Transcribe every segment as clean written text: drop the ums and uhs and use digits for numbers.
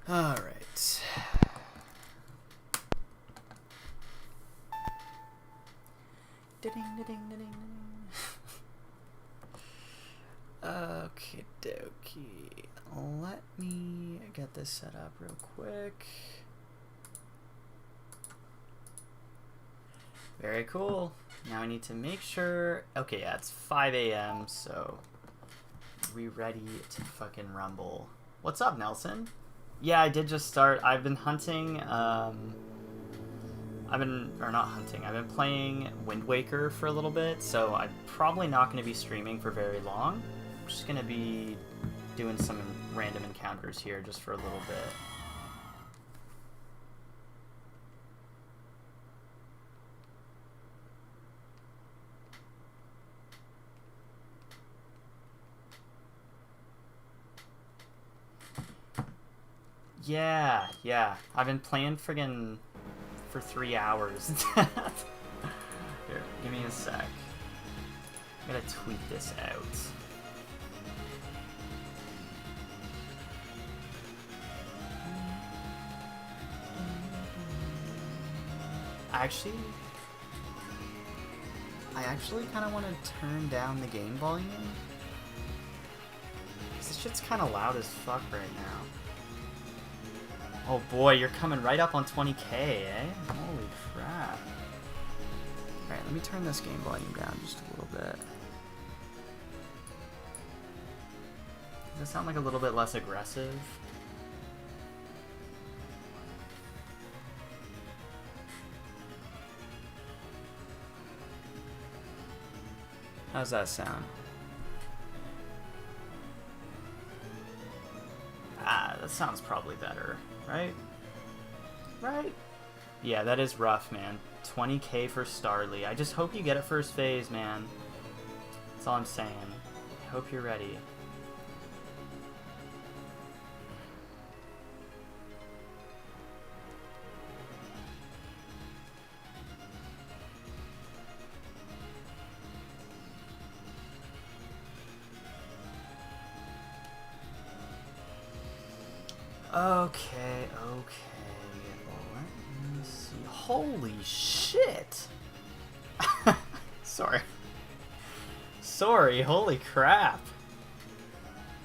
All right. Okie dokie. Let me get this set up real quick. Very cool. Now I need to make sure. Okay, yeah, it's 5 a.m. So we ready to fucking rumble. What's up, Nelson? Yeah, I did just start. I've been hunting. I've been playing Wind Waker for a little bit, so I'm probably not going to be streaming for very long. I'm just going to be doing some random encounters here just for a little bit. Yeah. I've been playing friggin' for 3 hours. Here, give me a sec. I'm gonna tweet this out. I actually kind of want to turn down the game volume. This shit's kind of loud as fuck right now. Oh boy, you're coming right up on 20k, eh? Holy crap. Alright, let me turn this game volume down just a little bit. Does this sound like a little bit less aggressive? How's that sound? Ah, that sounds probably better, right? Right? Yeah, that is rough, man. 20k for Starly. I just hope you get it first phase, man. That's all I'm saying. I hope you're ready. Okay. Let me see. Holy shit! Sorry, holy crap.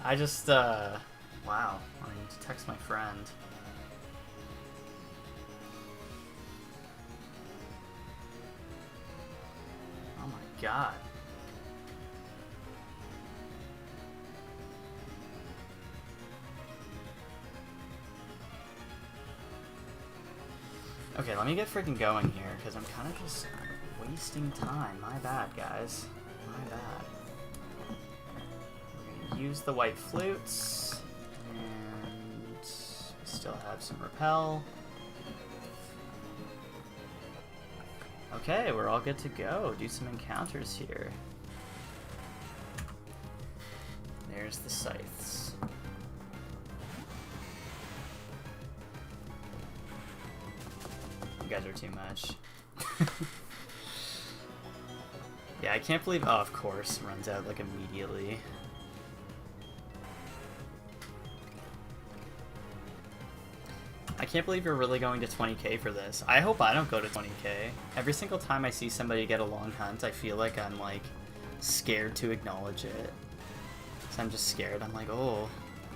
I just, wow. I need to text my friend. Oh my god. Okay, let me get freaking going here, because I'm kind of just wasting time. My bad, guys. My bad. We're going to use the white flutes, and we still have some repel. Okay, we're all good to go. Do some encounters here. There's the scythes. You guys are too much. Yeah, I can't believe... Oh, of course. Runs out, like, immediately. I can't believe you're really going to 20k for this. I hope I don't go to 20k. Every single time I see somebody get a long hunt, I feel like I'm, like, scared to acknowledge it. So I'm just scared. I'm like, oh,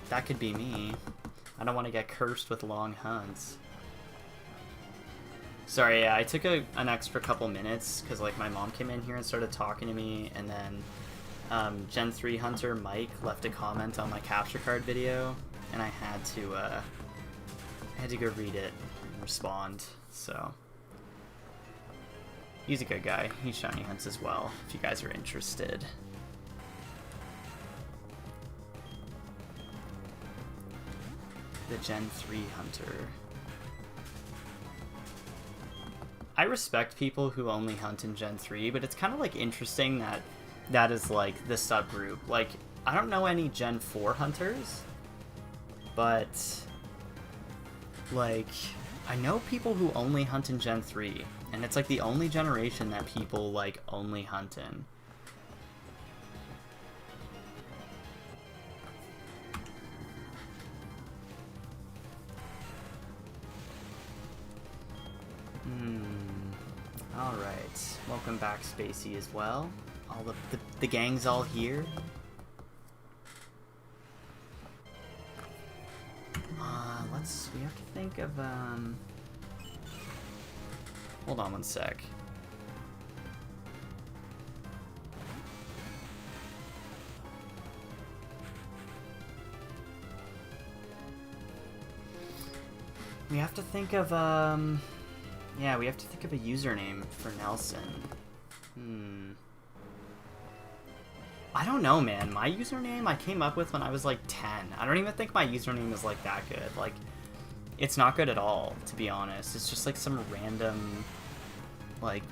that could be me. I don't want to get cursed with long hunts. Sorry, yeah, I took an extra couple minutes because, like, my mom came in here and started talking to me, and then Gen 3 Hunter Mike left a comment on my capture card video, and I had to go read it and respond, so. He's a good guy. He shiny hunts as well, if you guys are interested. The Gen 3 Hunter. I respect people who only hunt in Gen 3, but it's kind of, like, interesting that that is, like, the subgroup. Like, I don't know any Gen 4 hunters, but, like, I know people who only hunt in Gen 3, and it's, like, the only generation that people, like, only hunt in. Welcome back, Spacey, as well. All the gang's all here. We have to think of, hold on one sec. We have to think of, yeah, we have to think of a username for Nelson. I don't know, man. My username I came up with when I was like 10. I don't even think my username is like that good. Like, it's not good at all, to be honest. It's just like some random, like,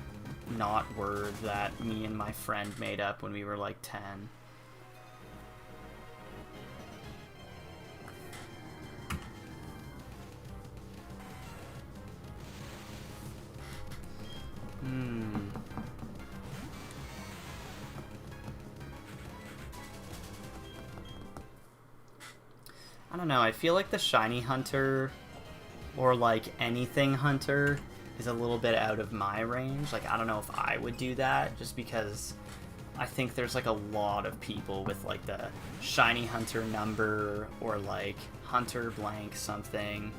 not word that me and my friend made up when we were like 10. I don't know, I feel like the shiny hunter, or like anything hunter, is a little bit out of my range. Like, I don't know if I would do that, just because I think there's like a lot of people with like the shiny hunter number, or like hunter blank something,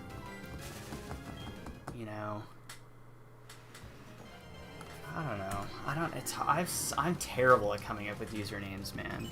you know. I don't know. I'm terrible at coming up with usernames, man.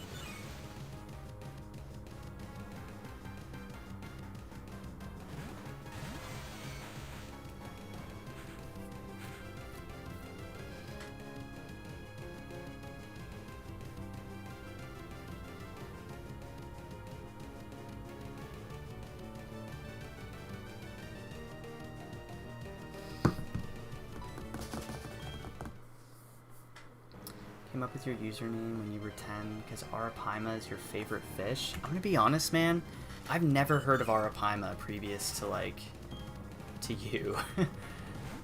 Came up with your username when you were 10 because Arapaima is your favorite fish. I'm gonna be honest, man. I've never heard of Arapaima previous to, like, to you.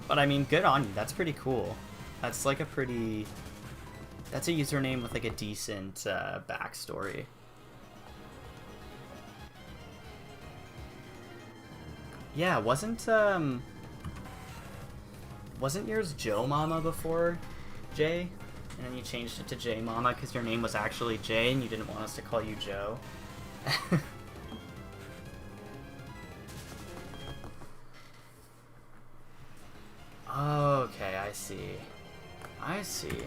But I mean, good on you. That's pretty cool. That's like a pretty... That's a username with like a decent backstory. Yeah, wasn't yours Joe Mama before, Jay? And then you changed it to J Mama because your name was actually Jay and you didn't want us to call you Joe. Okay, I see. I see.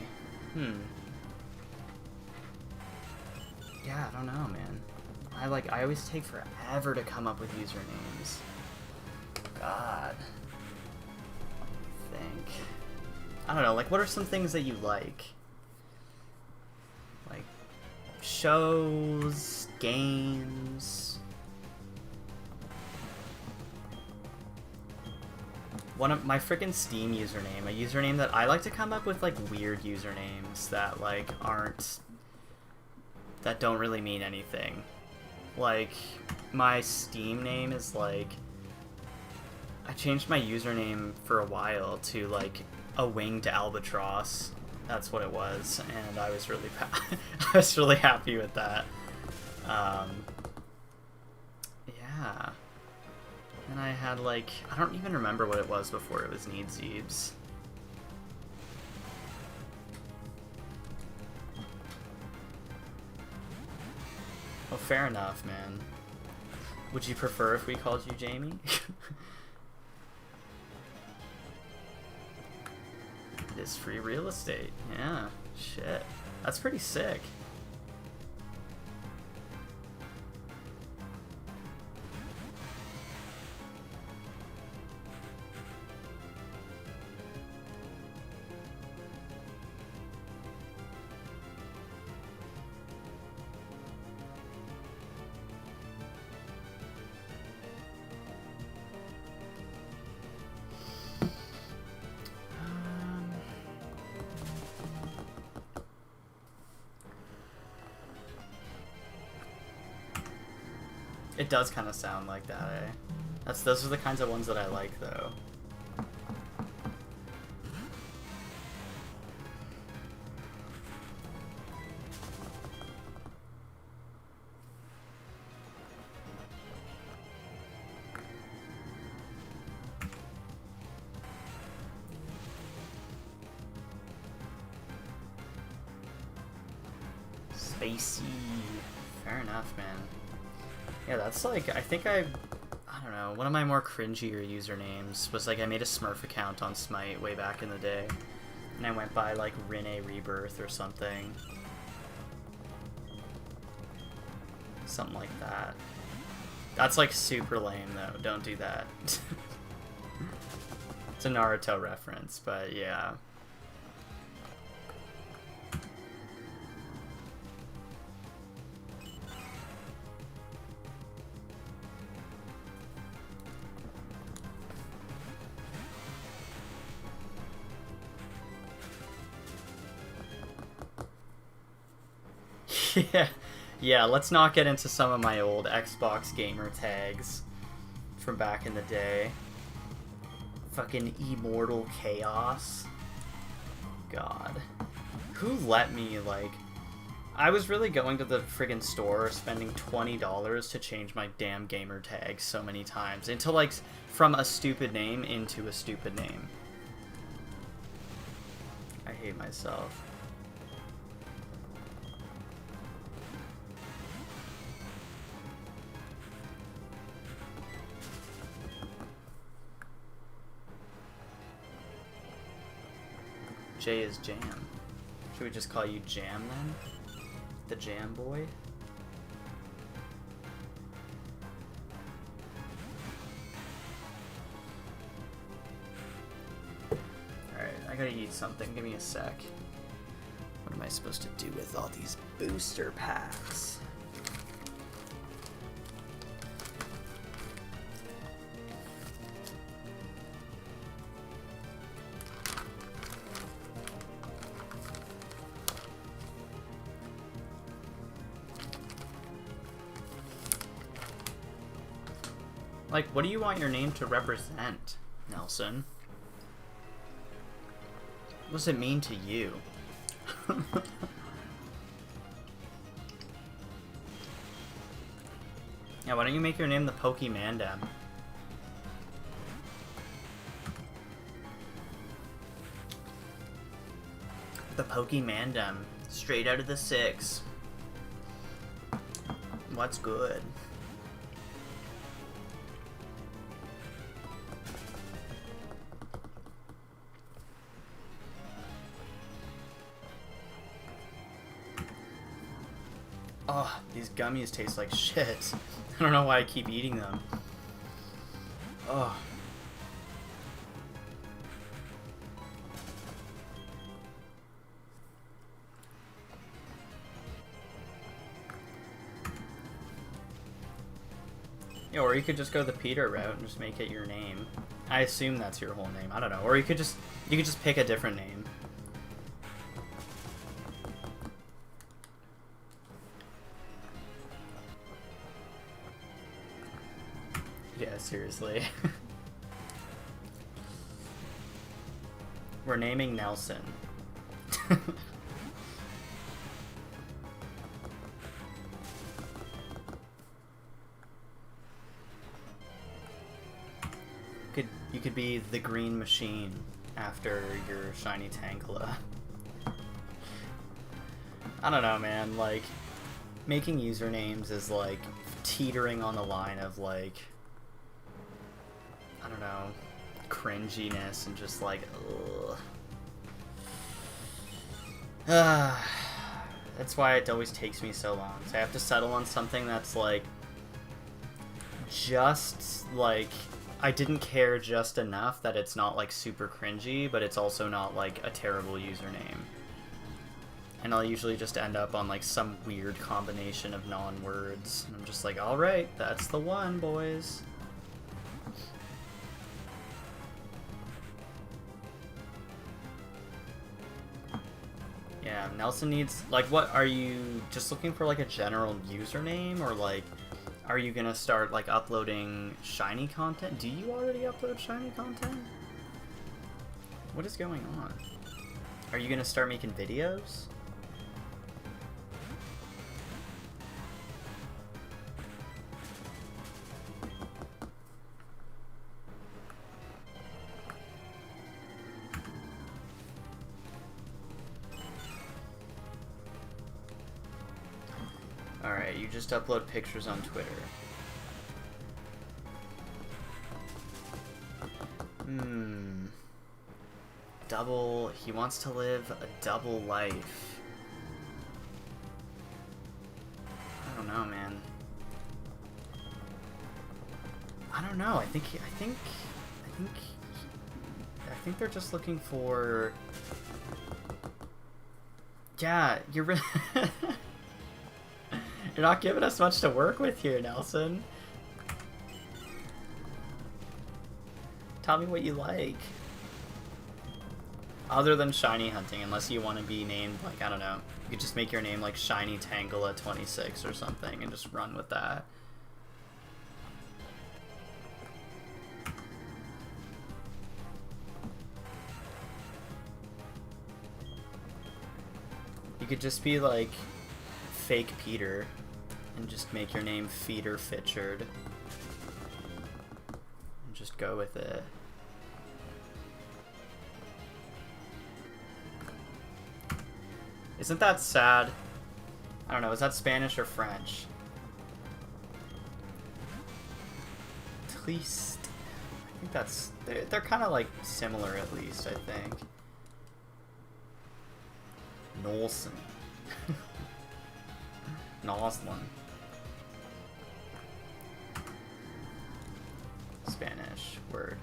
Yeah, I don't know, man. I always take forever to come up with usernames. God. I don't know, like, what are some things that you like? Like, shows, games... One of my freaking Steam username, a username that I like to come up with, like, weird usernames that, like, that don't really mean anything. Like, my Steam name is, like... I changed my username for a while to, like, a winged albatross. That's what it was, and I was really I was really happy with that. Yeah. And I had, like, I don't even remember what it was before it was Needseebs. Well, fair enough, man. Would you prefer if we called you Jamie? It is free real estate. Yeah, shit. That's pretty sick. It does kind of sound like that, eh? Those are the kinds of ones that I like, though. Spicy. Fair enough, man. Yeah, that's like, I think I don't know, one of my more cringier usernames was like I made a Smurf account on Smite way back in the day. And I went by like Rene Rebirth or something. Something like that. That's like super lame though, don't do that. It's a Naruto reference, but yeah. Yeah, let's not get into some of my old Xbox gamer tags from back in the day. Fucking Immortal Chaos. God. Who let me, like... I was really going to the friggin' store spending $20 to change my damn gamer tag so many times. Into, like, from a stupid name into a stupid name. I hate myself. J is Jam. Should we just call you Jam then? The Jam Boy? Alright, I gotta eat something. Give me a sec. What am I supposed to do with all these booster packs? Like, what do you want your name to represent, Nelson? What does it mean to you? Yeah, why don't you make your name the Pokemandem? The Pokemandem. Straight out of the 6. What's good? Oh, these gummies taste like shit. I don't know why I keep eating them. Oh. Yeah, or you could just go the Peter route and just make it your name. I assume that's your whole name. I don't know. Or you could just pick a different name. Yeah, seriously. We're naming Nelson. You could be the Green Machine after your shiny Tangela. I don't know, man. Like, making usernames is like teetering on the line of like, I don't know, cringiness and just like, ugh. That's why it always takes me so long. So I have to settle on something that's like, just like, I didn't care just enough that it's not like super cringy, but it's also not like a terrible username. And I'll usually just end up on like some weird combination of non-words. And I'm just like, alright, that's the one, boys. Yeah, Nelson needs, like, what, are you just looking for like a general username, or like, are you gonna start like uploading shiny content? Do you already upload shiny content? What is going on? Are you gonna start making videos? Alright, you just upload pictures on Twitter. He wants to live a double life. I don't know, man. I don't know. I think they're just looking for... Yeah, you're really... You're not giving us much to work with here, Nelson. Tell me what you like. Other than shiny hunting, unless you want to be named, like, I don't know. You could just make your name, like, Shiny Tangela 26 or something and just run with that. You could just be, like, Fake Peter and just make your name Feeder Fitchard. And just go with it. Isn't that sad? I don't know, is that Spanish or French? Triste. I think that's... They're kind of, like, similar at least, I think. Nolson. Noslin. Spanish word.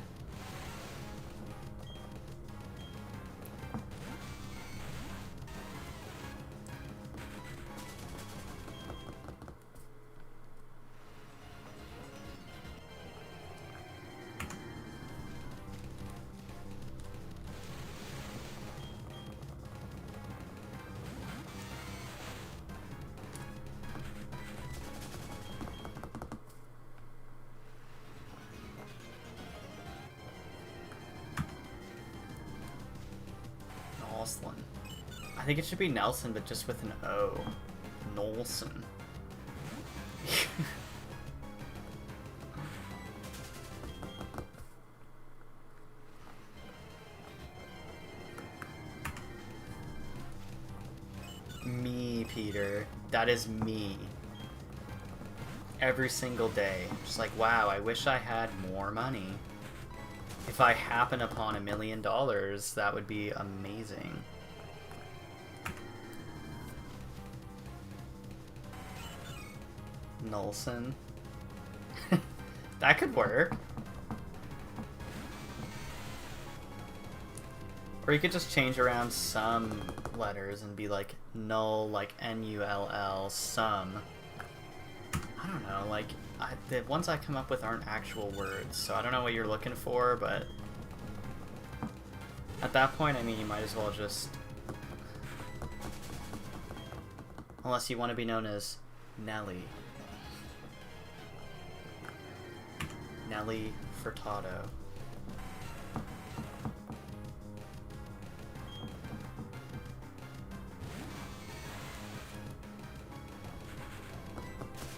I think it should be Nelson, but just with an O. Nolson. Me, Peter. That is me. Every single day. Just like, wow, I wish I had more money. If I happen upon $1 million, that would be amazing. Nolson. That could work. Or you could just change around some letters and be like null, like N-U-L-L, some. I don't know, like, the ones I come up with aren't actual words, so I don't know what you're looking for, but at that point, I mean, you might as well just... Unless you want to be known as Nelly. Nelly Furtado.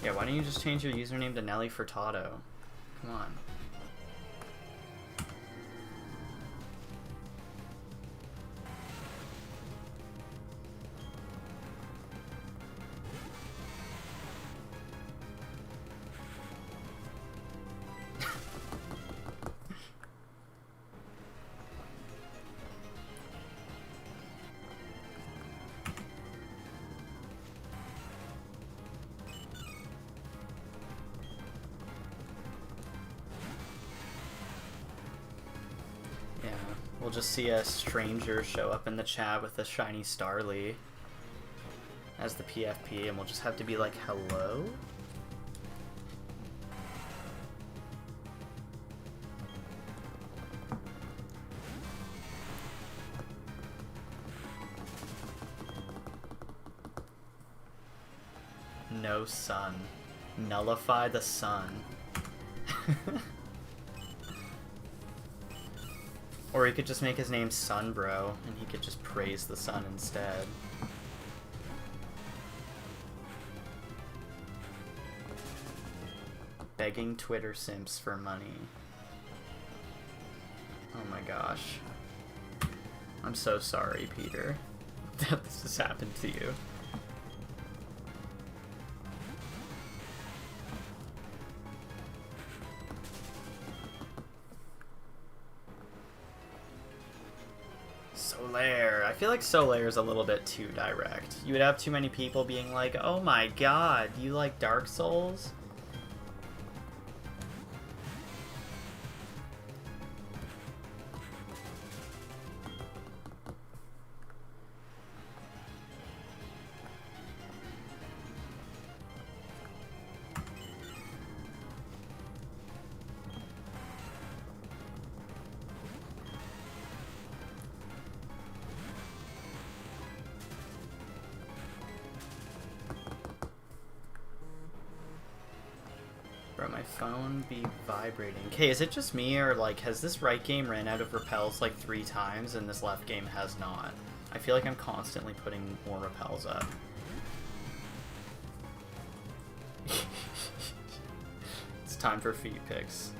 Yeah, why don't you just change your username to Nelly Furtado? Come on. We'll just see a stranger show up in the chat with a shiny Starly as the PFP, and we'll just have to be like, hello? No sun. Nullify the sun. Or he could just make his name Sunbro, and he could just praise the sun instead. Begging Twitter simps for money. Oh my gosh. I'm so sorry, Peter, that this has happened to you. Solaire. I feel like Solaire is a little bit too direct. You would have too many people being like, oh my god, you like Dark Souls? My phone be vibrating. Okay, is it just me, or like has this right game ran out of repels like 3 times and this left game has not? I feel like I'm constantly putting more repels up. It's time for feet pics.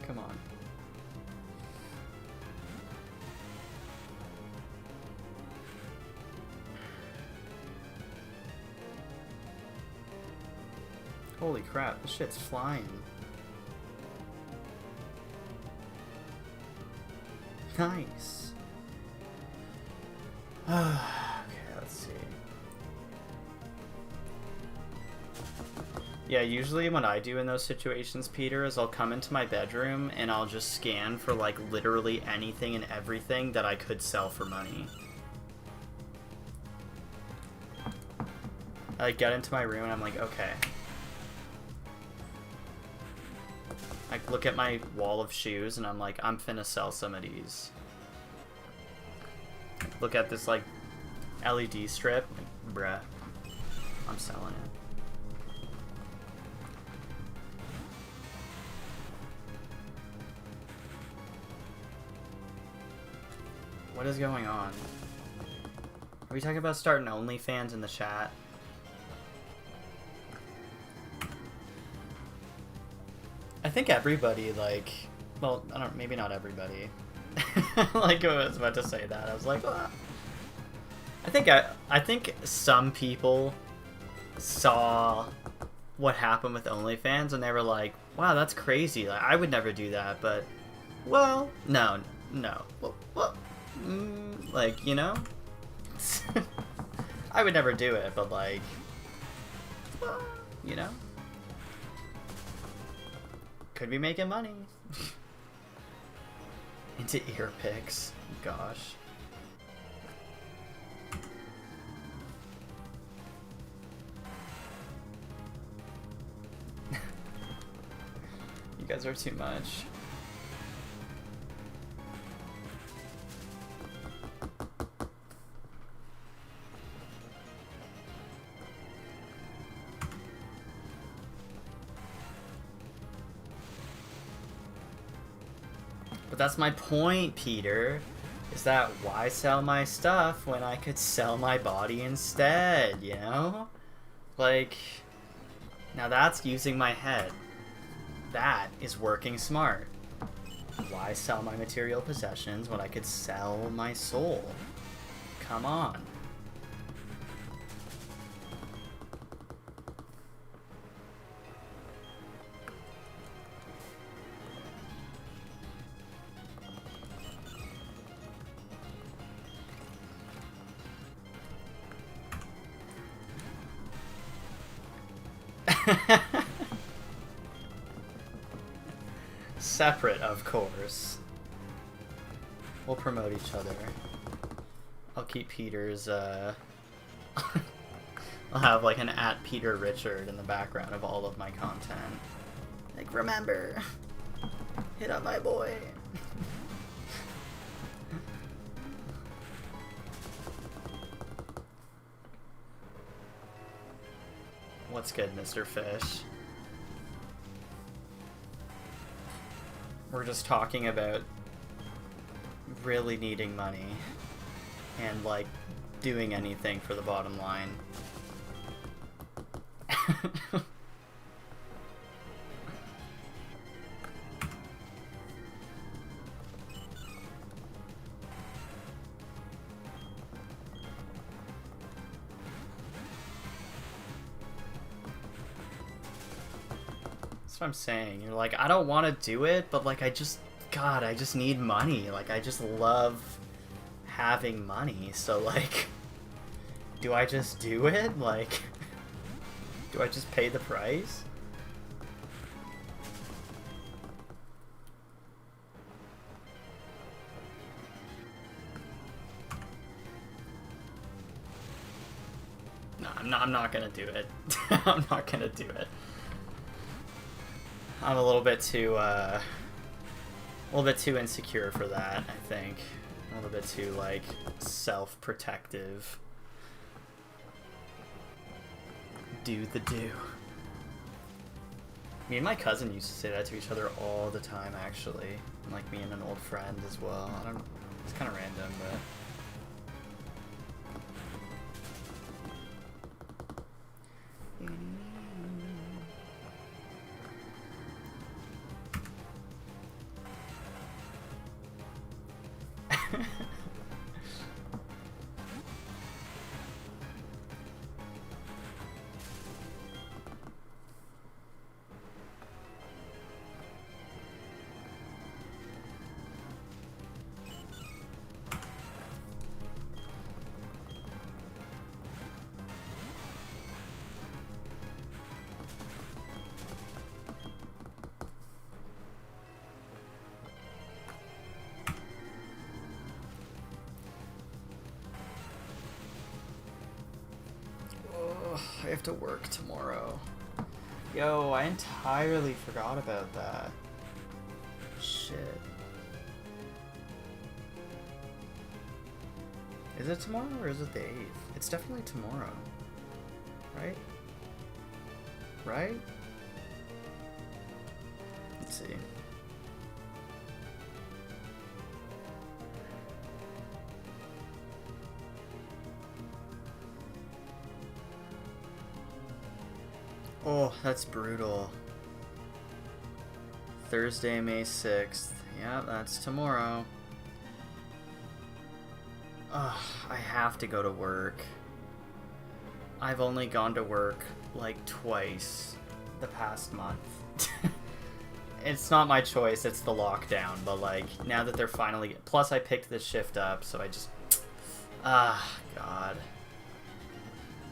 Come on. Holy crap, this shit's flying. Nice. Okay, let's see. Yeah, usually what I do in those situations, Peter, is I'll come into my bedroom and I'll just scan for like literally anything and everything that I could sell for money. I get into my room and I'm like, okay. I look at my wall of shoes and I'm like, I'm finna sell some of these. Look at this like LED strip, like, bruh, I'm selling it. What is going on? Are we talking about starting OnlyFans in the chat? I think everybody, like, well, I don't, maybe not everybody. Like, I was about to say that. I was like, ah. I think some people saw what happened with OnlyFans and they were like, wow, that's crazy. Like, I would never do that, but, well, no. Well, like, you know? I would never do it, but, like, well, you know? Could be making money. Into ear pics. Gosh. You guys are too much. But that's my point, Peter, is that why sell my stuff when I could sell my body instead, you know? Like, now that's using my head. That is working smart. Why sell my material possessions when I could sell my soul? Come on. Separate, of course. We'll promote each other. I'll keep Peter's, I'll have like an @PeterRichard in the background of all of my content. Like, remember, hit up my boy. What's good, Mr. Fish? We're just talking about really needing money and, like, doing anything for the bottom line. That's what I'm saying. You're like, I don't want to do it, but like, I just need money. Like, I just love having money, so, like, do I just do it? Like, do I just pay the price? No, I'm not gonna do it. I'm not gonna do it. I'm a little bit too insecure for that, I think. A little bit too, like, self-protective. Do the do. Me and my cousin used to say that to each other all the time, actually. And, like, me and an old friend as well. I don't... It's kind of random, but... I have to work tomorrow. Yo, I entirely forgot about that. Shit. Is it tomorrow or is it the 8th? It's definitely tomorrow. Right? Right? Let's see. Oh, that's brutal. Thursday, May 6th. Yeah, that's tomorrow. Ugh, I have to go to work. I've only gone to work, like, twice the past month. It's not my choice, it's the lockdown, but, like, now that they're finally... Plus, I picked this shift up, so I just... Ah, God.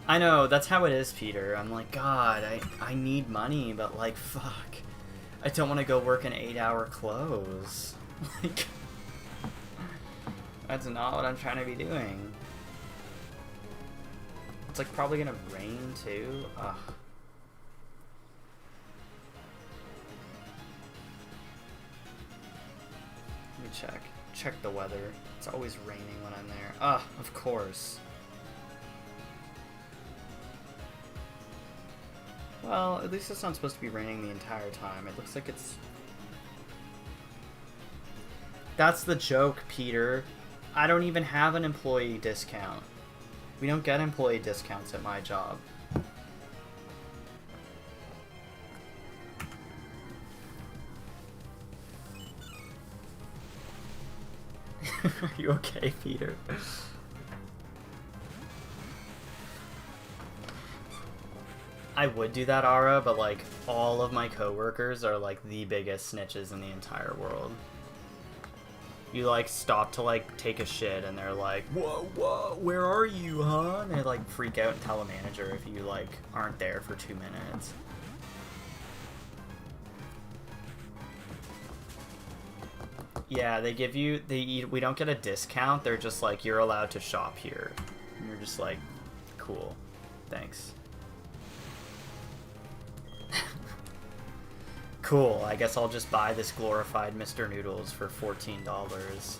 I know, that's how it is, Peter. I'm like, God, I need money, but, like, fuck. I don't want to go work an 8-hour close. Like, that's not what I'm trying to be doing. It's, like, probably gonna rain, too. Ugh. Let me check. Check the weather. It's always raining when I'm there. Ugh, of course. Well, at least it's not supposed to be raining the entire time. It looks like it's... That's the joke, Peter. I don't even have an employee discount. We don't get employee discounts at my job. Are you okay, Peter? I would do that, Ara, but, like, all of my coworkers are, like, the biggest snitches in the entire world. You, like, stop to, like, take a shit, and they're like, whoa, where are you, huh? And they, like, freak out and tell a manager if you, like, aren't there for 2 minutes. Yeah, they give you, we don't get a discount, they're just like, you're allowed to shop here. And you're just like, cool, thanks. Cool, I guess I'll just buy this glorified Mr. Noodles for $14.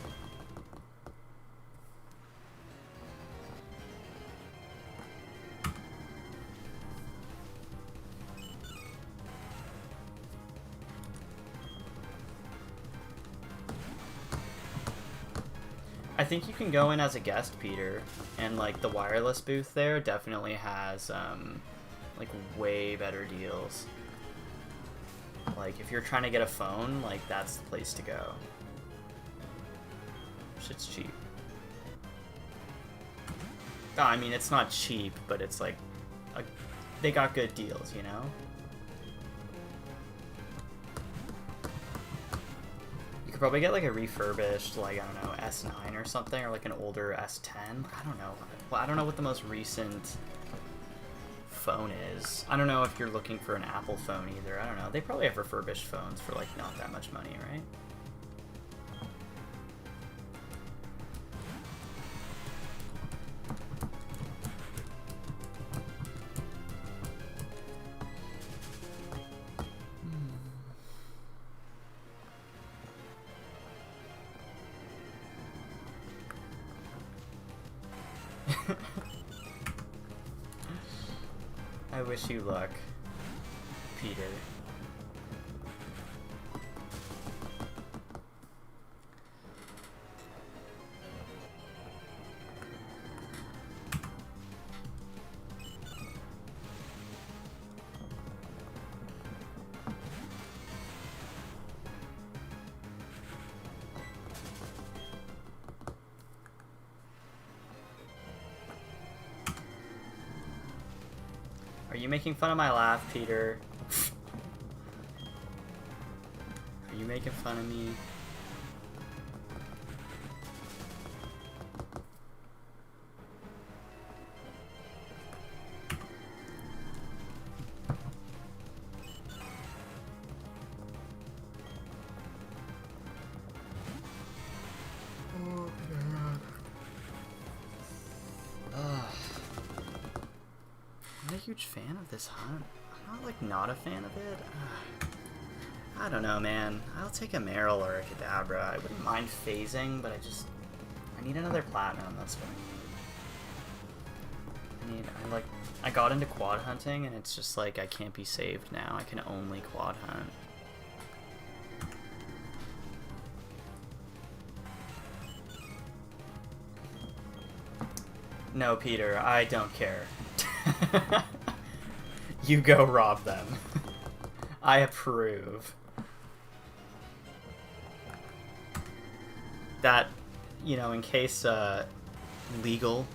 I think you can go in as a guest, Peter, and, like, the wireless booth there definitely has, like, way better deals. Like, if you're trying to get a phone, like, that's the place to go. Shit's cheap. Oh, I mean, it's not cheap, but it's, like, they got good deals, you know? You could probably get like a refurbished, like, I don't know, S9 or something, or like an older S10. I don't know. Well, I don't know what the most recent phone is. I don't know if you're looking for an Apple phone either. I don't know. They probably have refurbished phones for like not that much money, right? I wish you luck, Peter. Are you making fun of my laugh, Peter? Are you making fun of me? Oh, God. Ugh. I'm not a huge fan of this hunt. I'm not, like, not a fan of it. I don't know, man. I'll take a Meryl or a Kadabra. I wouldn't mind phasing, but I need another Platinum. That's what I need. I got into quad hunting, and it's just like, I can't be saved now. I can only quad hunt. No, Peter, I don't care. You go rob them. I approve. That, you know, in case, legal,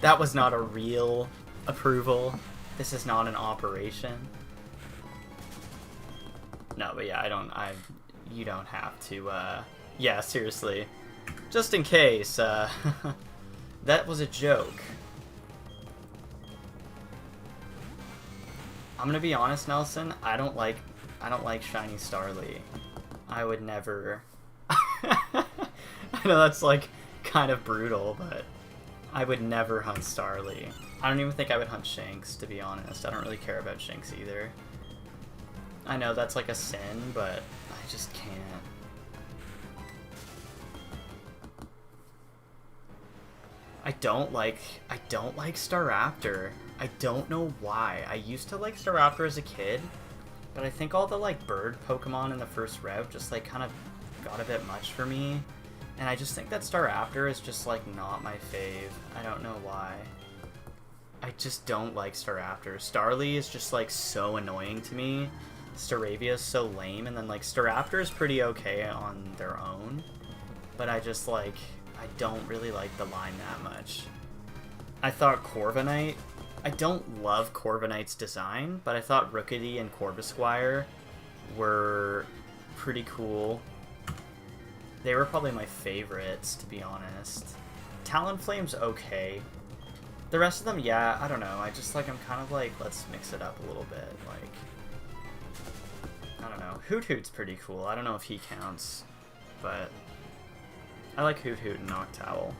that was not a real approval. This is not an operation. No, but yeah, you don't have to, yeah, seriously. Just in case, that was a joke. I'm gonna be honest, Nelson. I don't like Shiny Starly. I would never. I know that's like kind of brutal, but I would never hunt Starly. I don't even think I would hunt Shanks, to be honest. I don't really care about Shanks either. I know that's like a sin, but I just can't. I don't like Staraptor. I don't know why. I used to like Staraptor as a kid, but I think all the like bird Pokemon in the first rev just like kind of got a bit much for me. And I just think that Staraptor is just like not my fave. I don't know why. I just don't like Staraptor. Starly is just like so annoying to me. Staravia is so lame, and then like Staraptor is pretty okay on their own, but I just like, I don't really like the line that much. I thought Corviknight, I don't love Corviknight's design, but I thought Rookidee and Corvisquire were pretty cool. They were probably my favorites, to be honest. Talonflame's okay. The rest of them, yeah, I don't know. I just like, I'm kind of like, let's mix it up a little bit. Like, I don't know. Hoot Hoot's pretty cool. I don't know if he counts, but I like Hoot Hoot and Noctowl.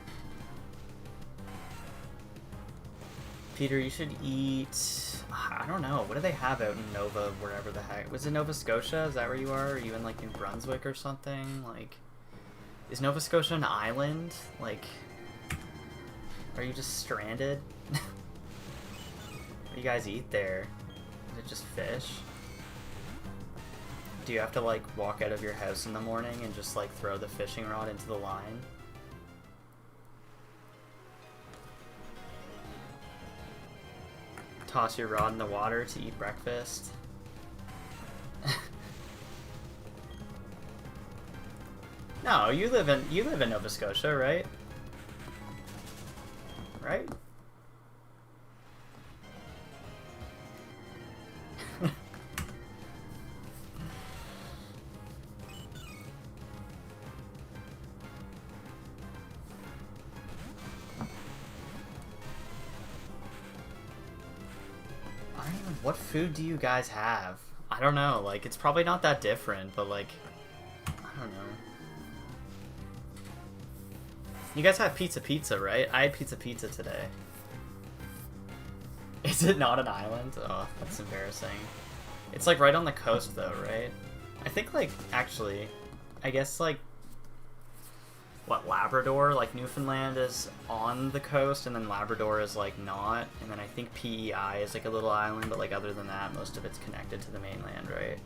Peter, you should eat... I don't know. What do they have out in Nova, wherever the heck? Was it Nova Scotia? Is that where you are? Are you in, like, New Brunswick or something? Like, is Nova Scotia an island? Like, are you just stranded? What do you guys eat there? Is it just fish? Do you have to, like, walk out of your house in the morning and just, like, throw the fishing rod into the line? Toss your rod in the water to eat breakfast? No, you live in Nova Scotia, right? Right? What food do you guys have? I don't know, like, it's probably not that different, but, like, I don't know. You guys have pizza, right? I had pizza today. Is it not an island? Oh, that's embarrassing. It's, like, right on the coast, though, right? I think, like, actually, I guess, like, what, Labrador? Like, Newfoundland is on the coast, and then Labrador is, like, not. And then I think PEI is, like, a little island, but, like, other than that, most of it's connected to the mainland, right?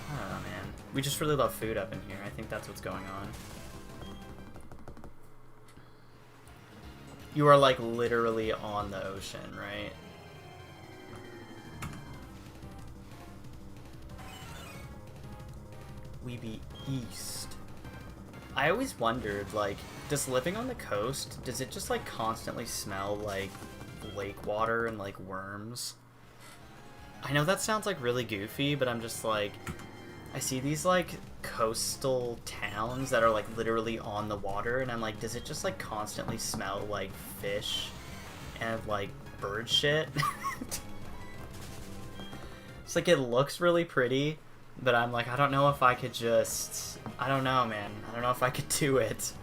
I don't know, man. We just really love food up in here. I think that's what's going on. You are, like, literally on the ocean, right? We be east. I always wondered, like, does living on the coast, does it just, like, constantly smell like lake water and, like, worms? I know that sounds, like, really goofy, but I'm just, like, I see these, like, coastal towns that are, like, literally on the water, and I'm like, does it just, like, constantly smell like fish and, like, bird shit? It's like, it looks really pretty, but I'm like, I don't know if I could just... I don't know, man. I don't know if I could do it.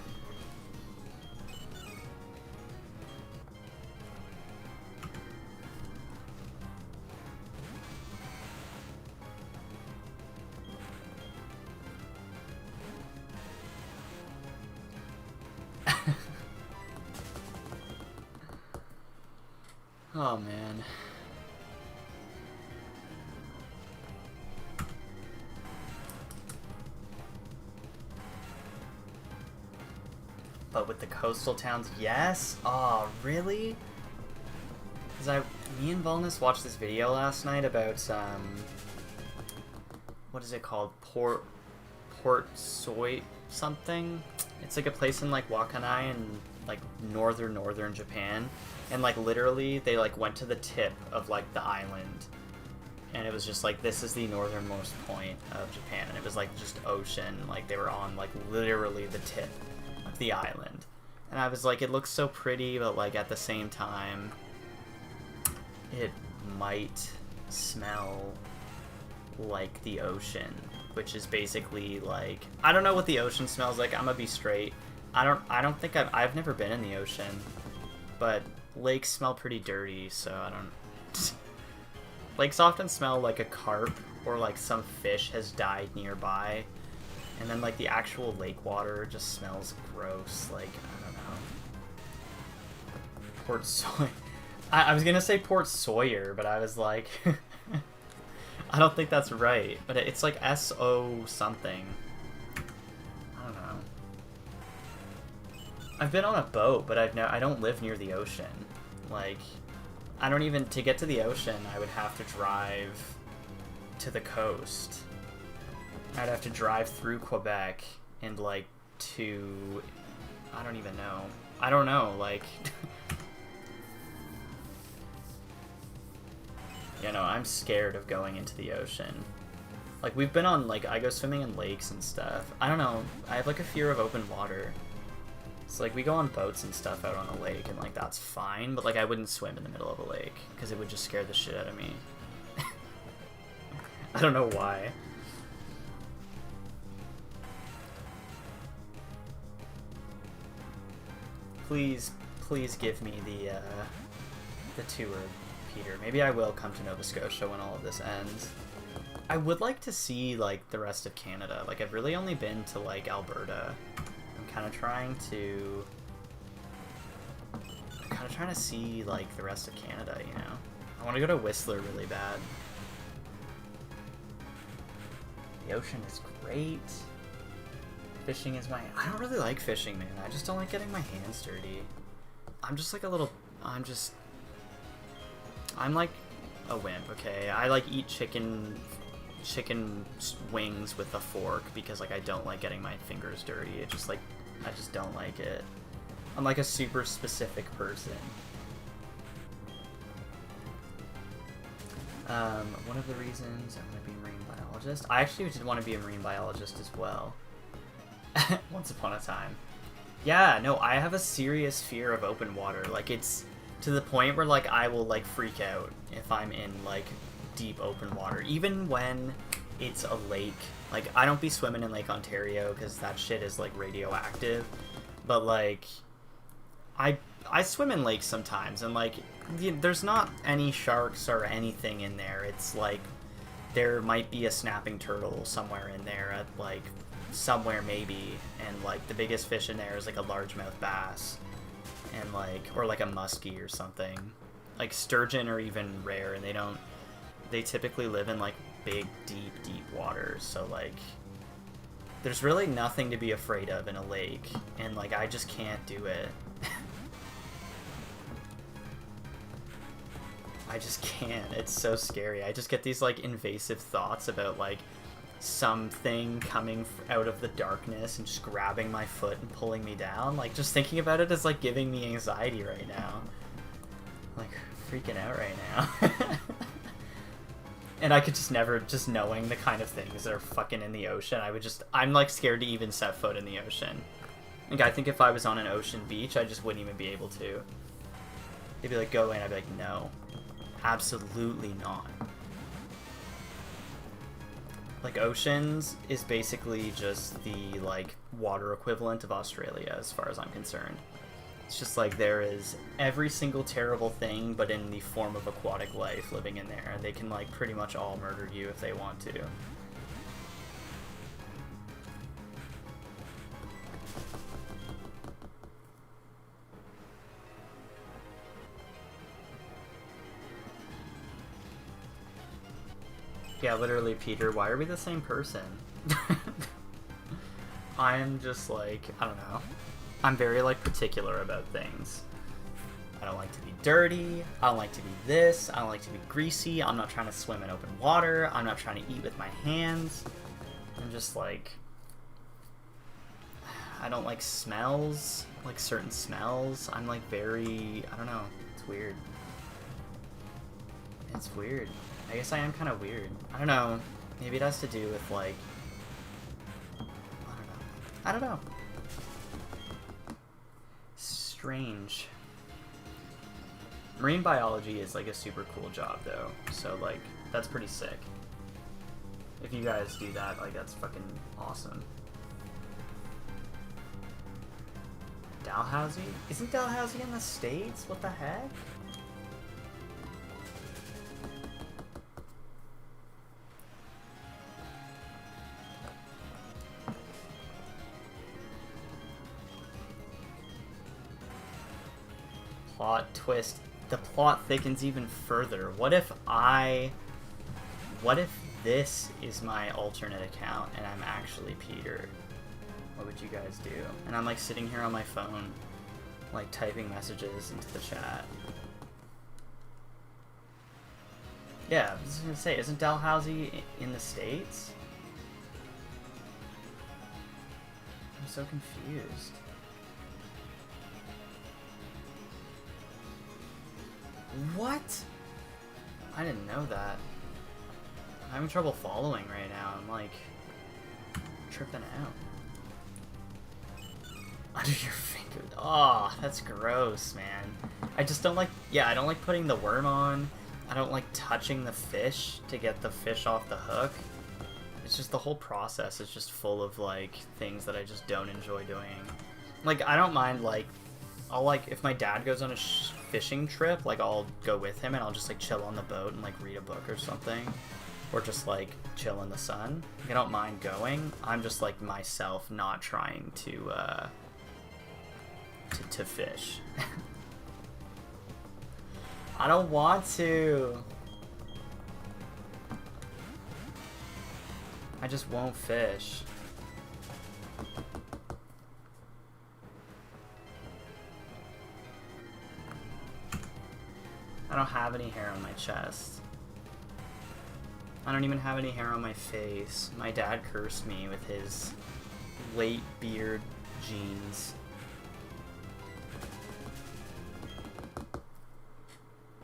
Oh, man. But with the coastal towns, yes? Oh, really? Because me and Volnus watched this video last night about, what is it called? Port Soy something? It's like a place in, like, Wakkanai in, like, northern Japan. And, like, literally, they, like, went to the tip of, like, the island. And it was just, like, this is the northernmost point of Japan. And it was, like, just ocean. Like, they were on, like, literally the tip of the island. And I was like, it looks so pretty, but, like, at the same time, it might smell like the ocean. Which is basically, like, I don't know what the ocean smells like. I'm gonna be straight. I don't think I've never been in the ocean. But lakes smell pretty dirty, so I don't... Lakes often smell like a carp or like some fish has died nearby. And then like the actual lake water just smells gross, like, I don't know. Port Soy... I was gonna say Port Sawyer, but I was like... I don't think that's right, but it's like S-O something. I don't know. I've been on a boat, but I don't live near the ocean. Like, I don't even... To get to the ocean, I would have to drive to the coast. I'd have to drive through Quebec and, like, to... I don't even know. I don't know, like... You know, I'm scared of going into the ocean. Like, we've been on, like, I go swimming in lakes and stuff. I don't know. I have, like, a fear of open water. So, like, we go on boats and stuff out on a lake, and, like, that's fine. But, like, I wouldn't swim in the middle of a lake, because it would just scare the shit out of me. I don't know why. Please give me the tour, Peter. Maybe I will come to Nova Scotia when all of this ends. I would like to see, like, the rest of Canada. Like, I've really only been to, like, Alberta. I'm kind of trying to see, like, the rest of Canada, you know? I want to go to Whistler really bad. The ocean is great. Fishing is my... I don't really like fishing, man. I just don't like getting my hands dirty. I'm just, like, a little... I'm like a wimp, okay? I like eat chicken wings with a fork because, like, I don't like getting my fingers dirty. It just, like, I just don't like it. I'm like a super specific person. One of the reasons I want to be a marine biologist. I actually did want to be a marine biologist as well. Once upon a time. Yeah, no, I have a serious fear of open water. Like, it's to the point where, like, I will, like, freak out if I'm in, like, deep open water. Even when it's a lake. Like, I don't be swimming in Lake Ontario because that shit is, like, radioactive. But, like, I swim in lakes sometimes, and, like, there's not any sharks or anything in there. It's, like, there might be a snapping turtle somewhere in there at, like, somewhere maybe, and, like, the biggest fish in there is, like, a largemouth bass, and, like, or, like, a muskie or something. Like, sturgeon are even rare, and they typically live in, like, big, deep waters, so, like, there's really nothing to be afraid of in a lake, and, like, I just can't do it. I just can't. It's so scary. I just get these, like, invasive thoughts about, like, something coming out of the darkness and just grabbing my foot and pulling me down. Like, just thinking about it is, like, giving me anxiety right now. Like, freaking out right now. And I could just never, just knowing the kind of things that are fucking in the ocean, I'm, like, scared to even set foot in the ocean. Like, I think if I was on an ocean beach, I just wouldn't even be able to. They'd be like, go in, I'd be like, no. Absolutely not. Like, oceans is basically just the, like, water equivalent of Australia, as far as I'm concerned. It's just like there is every single terrible thing, but in the form of aquatic life living in there. And they can, like, pretty much all murder you if they want to. Yeah, literally, Peter, why are we the same person? I'm just, like, I don't know. I'm very, like, particular about things. I don't like to be dirty. I don't like to be this. I don't like to be greasy. I'm not trying to swim in open water. I'm not trying to eat with my hands. I'm just, like... I don't like smells. Like, certain smells. I'm, like, very... I don't know. It's weird. It's weird. I guess I am kind of weird. I don't know. Maybe it has to do with, like... I don't know. Strange. Marine biology is, like, a super cool job, though. So, like, that's pretty sick. If you guys do that, like, that's fucking awesome. Dalhousie? Isn't Dalhousie in the States? What the heck? Plot twist. The plot thickens even further. What if this is my alternate account and I'm actually Peter? What would you guys do? And I'm, like, sitting here on my phone, like, typing messages into the chat. Yeah, I was gonna say, isn't Dalhousie in the States? I'm so confused. What? I didn't know that. I'm having trouble following right now. I'm, like, tripping out. Under your finger. Oh, that's gross, man. I just don't like... Yeah, I don't like putting the worm on. I don't like touching the fish to get the fish off the hook. It's just the whole process is just full of, like, things that I just don't enjoy doing. Like, I don't mind, like... I'll, like, if my dad goes on a fishing trip, like, I'll go with him and I'll just, like, chill on the boat and, like, read a book or something. Or just, like, chill in the sun. I don't mind going. I'm just, like, myself not trying to fish. I don't want to. I just won't fish. I don't have any hair on my chest. I don't even have any hair on my face. My dad cursed me with his late beard genes.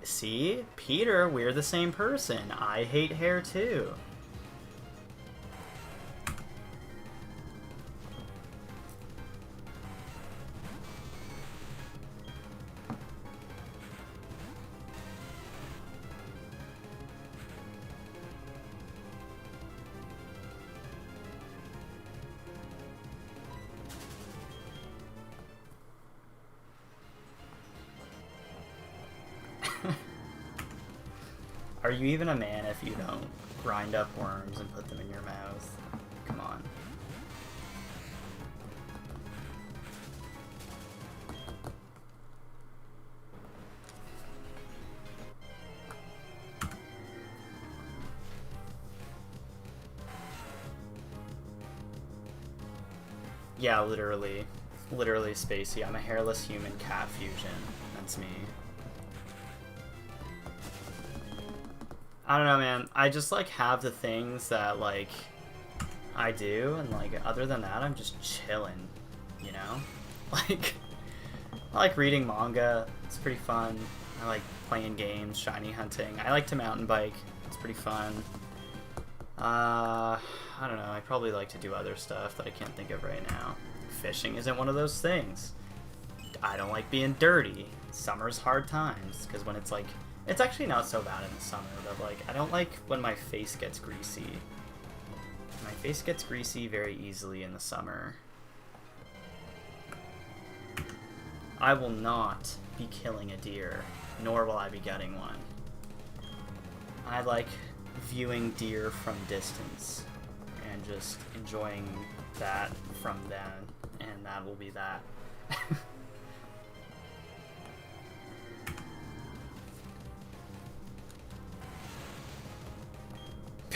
See? Peter, we're the same person. I hate hair too. Are you even a man if you don't grind up worms and put them in your mouth? Come on. Yeah, literally. Literally Spacey. I'm a hairless human cat fusion. That's me. I don't know, man. I just, like, have the things that, like, I do, and, like, other than that, I'm just chilling, you know? Like, I like reading manga. It's pretty fun. I like playing games, shiny hunting. I like to mountain bike. It's pretty fun. I don't know. I probably like to do other stuff that I can't think of right now. Fishing isn't one of those things. I don't like being dirty. Summer's hard times, because when it's, like... It's actually not so bad in the summer, but, like, I don't like when my face gets greasy. My face gets greasy very easily in the summer. I will not be killing a deer, nor will I be getting one. I like viewing deer from distance and just enjoying that from them, and that will be that.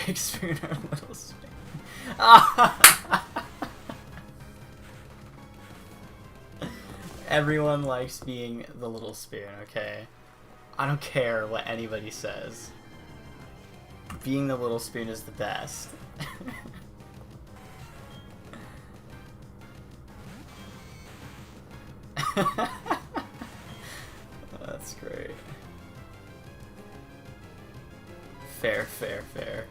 Big spoon or little spoon? Everyone likes being the little spoon, okay? I don't care what anybody says. Being the little spoon is the best. That's great. Fair, fair, fair.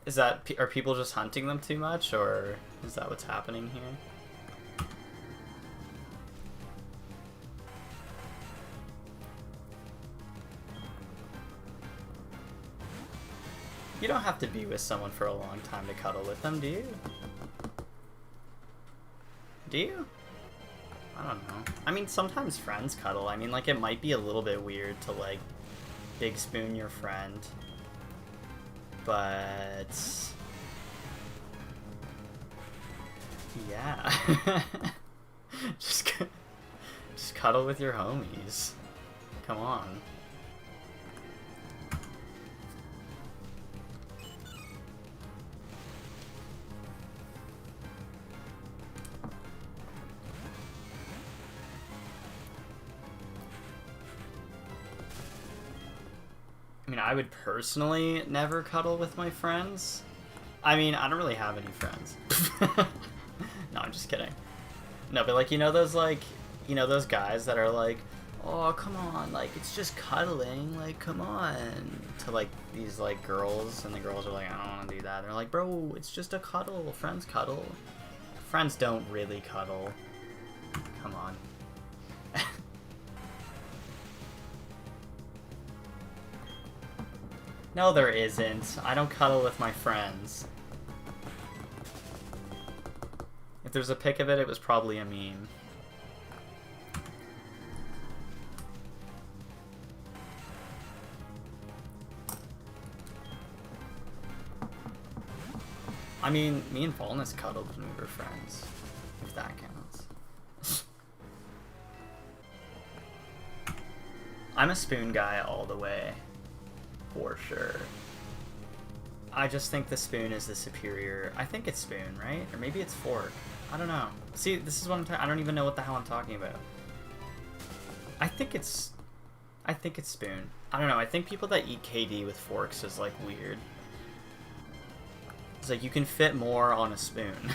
Is that, are people just hunting them too much, or is that what's happening here? You don't have to be with someone for a long time to cuddle with them, do you? Do you? I don't know. I mean, sometimes friends cuddle. I mean, like, it might be a little bit weird to, like, big spoon your friend. But... yeah. just cuddle with your homies. Come on. I mean, I would personally never cuddle with my friends. I mean, I don't really have any friends. No, I'm just kidding. No, but, like, you know those, like, you know those guys that are like, oh, come on, like, it's just cuddling, like, come on, to, like, these, like, girls, and the girls are like, I don't want to do that. They're like, bro, it's just a cuddle. Friends cuddle. Friends don't really cuddle. Come on. No, there isn't. I don't cuddle with my friends. If there's a pic of it, it was probably a meme. I mean, me and Volnus cuddled when we were friends, if that counts. I'm a spoon guy all the way. For sure. I just think the spoon is the superior... I think it's spoon, right? Or maybe it's fork. I don't know. See, this is what I'm talking... I don't even know what the hell I'm talking about. I think it's spoon. I don't know. I think people that eat KD with forks is, like, weird. It's like, you can fit more on a spoon.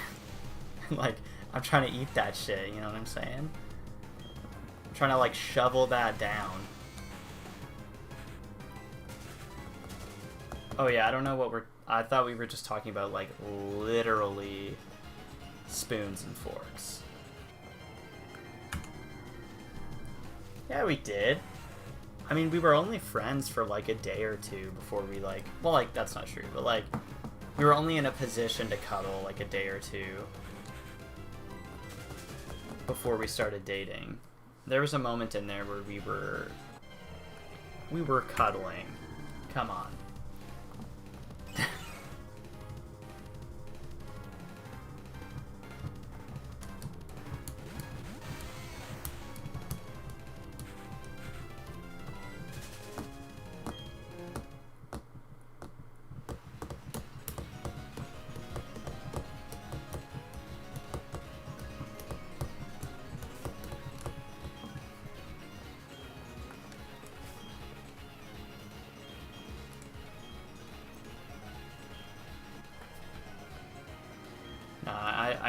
Like, I'm trying to eat that shit, you know what I'm saying? I'm trying to, like, shovel that down. Oh yeah, I don't know what we're... I thought we were just talking about, like, literally spoons and forks. Yeah, we did. I mean, we were only friends for, like, a day or two before we, like... Well, like, that's not true, but, like, we were only in a position to cuddle, like, a day or two before we started dating. There was a moment in there where we were cuddling. Come on.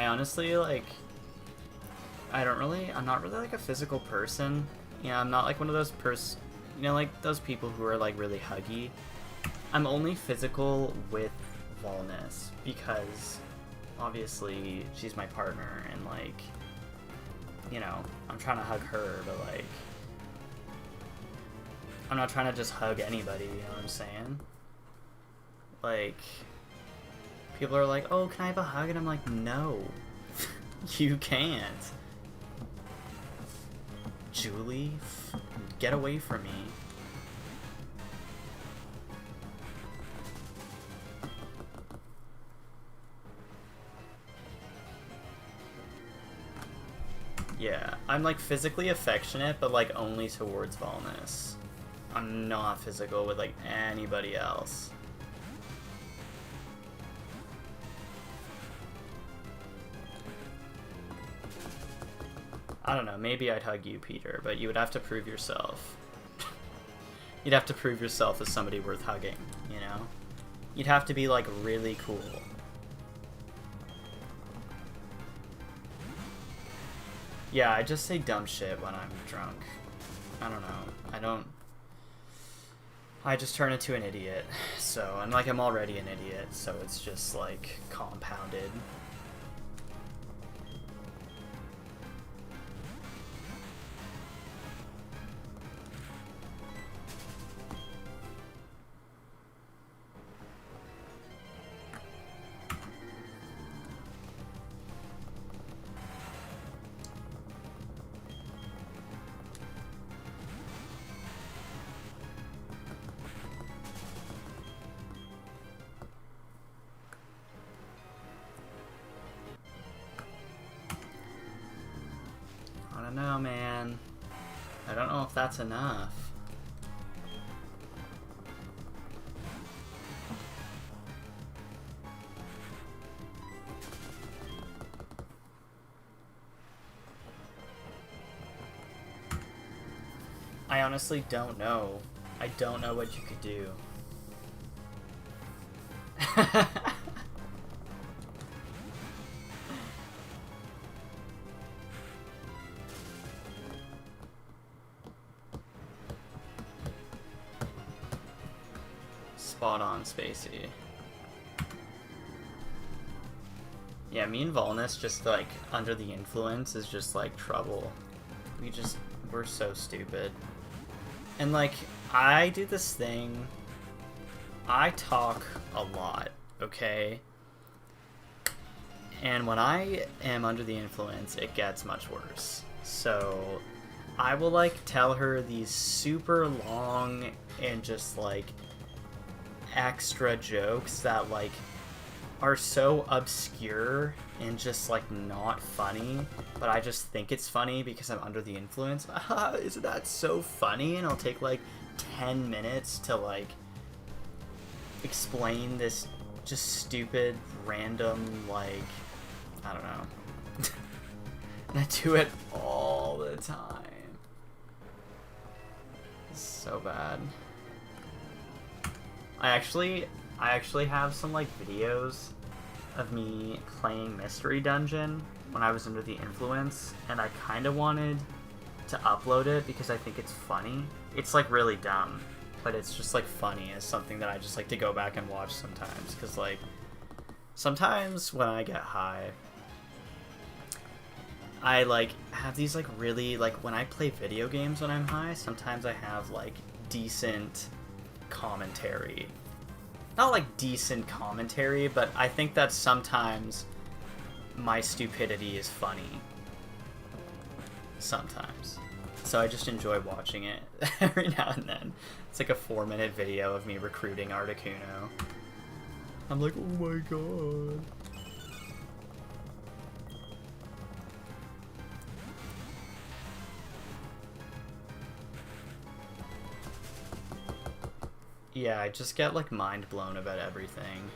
honestly, like, I'm not really like a physical person. You know, I'm not like one of those you know, like those people who are like really huggy. I'm only physical with Volness because obviously she's my partner and like, you know, I'm trying to hug her, but like, I'm not trying to just hug anybody, you know what I'm saying? Like, people are like, oh, can I have a hug? And I'm like, no, you can't. Julie, get away from me. Yeah, I'm like physically affectionate, but like only towards Volness. I'm not physical with like anybody else. I don't know, maybe I'd hug you, Peter, but you would have to prove yourself. You'd have to prove yourself as somebody worth hugging, you know? You'd have to be like really cool. Yeah, I just say dumb shit when I'm drunk. I don't know. I just turn into an idiot. So, and like I'm already an idiot, so it's just like compounded. I don't know, man. I don't know if that's enough. I honestly don't know. I don't know what you could do. Spot on, Spacey. Yeah, me and Volness just like under the influence is just like trouble. We're so stupid. And like, I do this thing, I talk a lot, okay? And when I am under the influence, it gets much worse. So, I will like tell her these super long and just like extra jokes that like are so obscure and just like not funny, but I just think it's funny because I'm under the influence. Isn't that so funny? And I'll take like 10 minutes to like explain this just stupid random like, I don't know. And I do it all the time. It's so bad. I actually have some like videos of me playing Mystery Dungeon when I was under the influence, and I kind of wanted to upload it because I think it's funny. It's like really dumb, but it's just like funny as something that I just like to go back and watch sometimes, because like sometimes when I get high, I like have these like really like when I play video games when I'm high, sometimes I have like decent commentary. Not like decent commentary, but I think that sometimes my stupidity is funny. Sometimes. So I just enjoy watching it every now and then. It's like a 4-minute video of me recruiting Articuno. I'm like, oh my god. Yeah, I just get like mind blown about everything.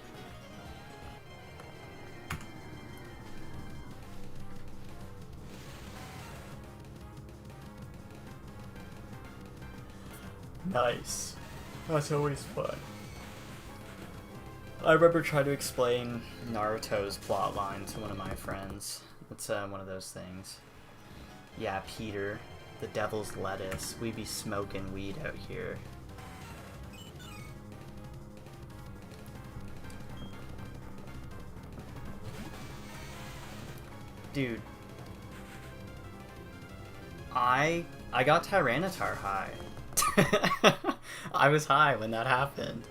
Nice. That's always fun. I remember trying to explain Naruto's plotline to one of my friends. It's one of those things. Yeah, Peter, the devil's lettuce. We be smoking weed out here. Dude. I got Tyranitar high. I was high when that happened.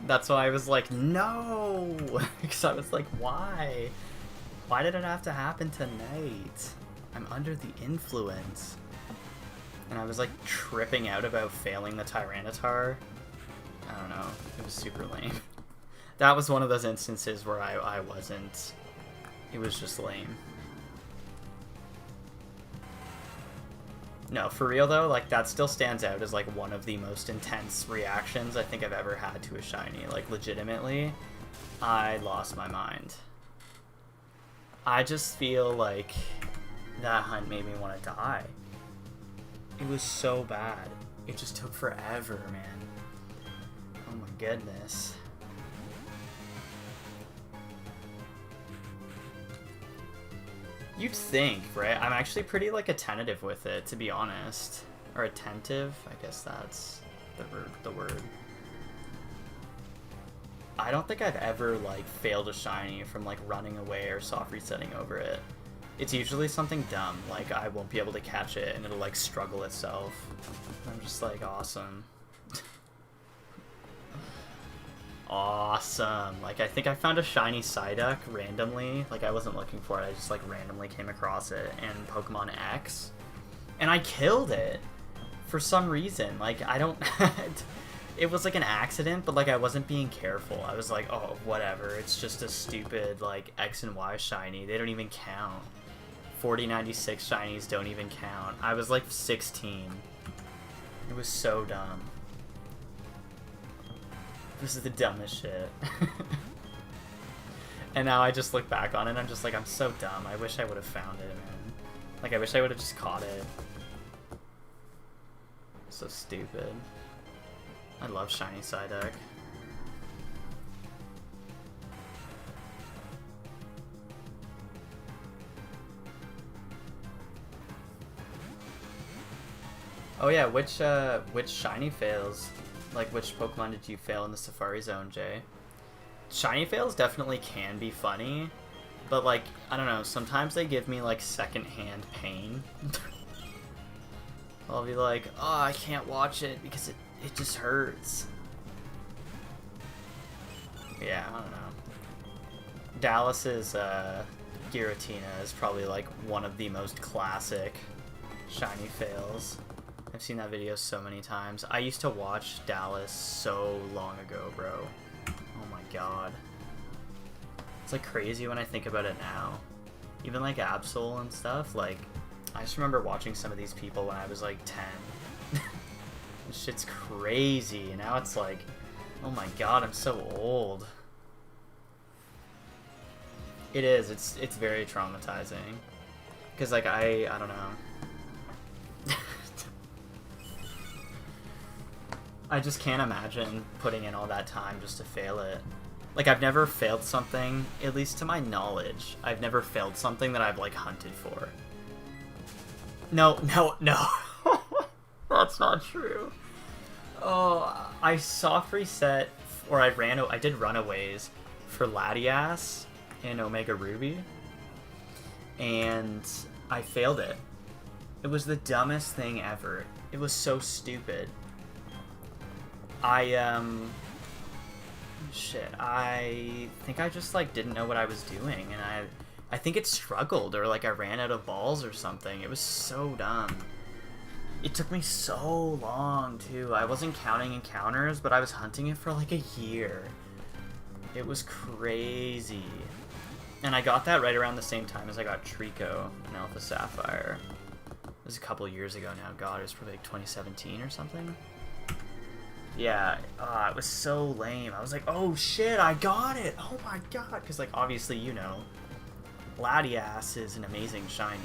That's why I was like, no! Because I was like, why? Why did it have to happen tonight? I'm under the influence. And I was like tripping out about failing the Tyranitar. I don't know. It was super lame. That was one of those instances where I wasn't. It was just lame. No, for real though, like that still stands out as like one of the most intense reactions I think I've ever had to a shiny. Like legitimately, I lost my mind. I just feel like that hunt made me want to die. It was so bad. It just took forever, man. Oh my goodness. You'd think, right? I'm actually pretty, like, attentive with it, to be honest. Or attentive? I guess that's the word. I don't think I've ever, like, failed a shiny from, like, running away or soft resetting over it. It's usually something dumb, like, I won't be able to catch it and it'll, like, struggle itself. I'm just like, awesome. Awesome. Like, I think I found a shiny Psyduck randomly. Like, I wasn't looking for it. I just, like, randomly came across it in Pokemon X. And I killed it for some reason. Like, I don't... It was, like, an accident, but, like, I wasn't being careful. I was like, oh, whatever. It's just a stupid, like, X and Y shiny. They don't even count. 4096 shinies don't even count. I was, like, 16. It was so dumb. This is the dumbest shit. And now I just look back on it and I'm just like, I'm so dumb. I wish I would have found it, man. Like, I wish I would have just caught it. So stupid. I love shiny Psyduck. Oh yeah, which shiny fails? Like, which Pokemon did you fail in the Safari Zone, Jay? Shiny fails definitely can be funny, but, like, I don't know, sometimes they give me, like, secondhand pain. I'll be like, oh, I can't watch it because it just hurts. Yeah, I don't know. Dallas's Giratina is probably, like, one of the most classic shiny fails. I've seen that video so many times. I used to watch Dallas so long ago, bro. Oh my god. It's like crazy when I think about it now. Even like Absol and stuff, like, I just remember watching some of these people when I was like 10. This shit's crazy. And now it's like, oh my god, I'm so old. It is. It's very traumatizing. Because like, I don't know. I just can't imagine putting in all that time just to fail it. Like, I've never failed something, at least to my knowledge, I've never failed something that I've, like, hunted for. No. That's not true. Oh, I soft reset, or I did runaways for Latias in Omega Ruby, and I failed it. It was the dumbest thing ever. It was so stupid. Shit, I think I just, like, didn't know what I was doing, and I think it struggled, or, like, I ran out of balls or something. It was so dumb. It took me so long, too. I wasn't counting encounters, but I was hunting it for, like, a year. It was crazy. And I got that right around the same time as I got Trico in Alpha Sapphire. It was a couple years ago now. God, it was probably, like, 2017 or something. Yeah, it was so lame. I was like, oh shit, I got it! Oh my god! Because, like, obviously, you know, Latias is an amazing shiny.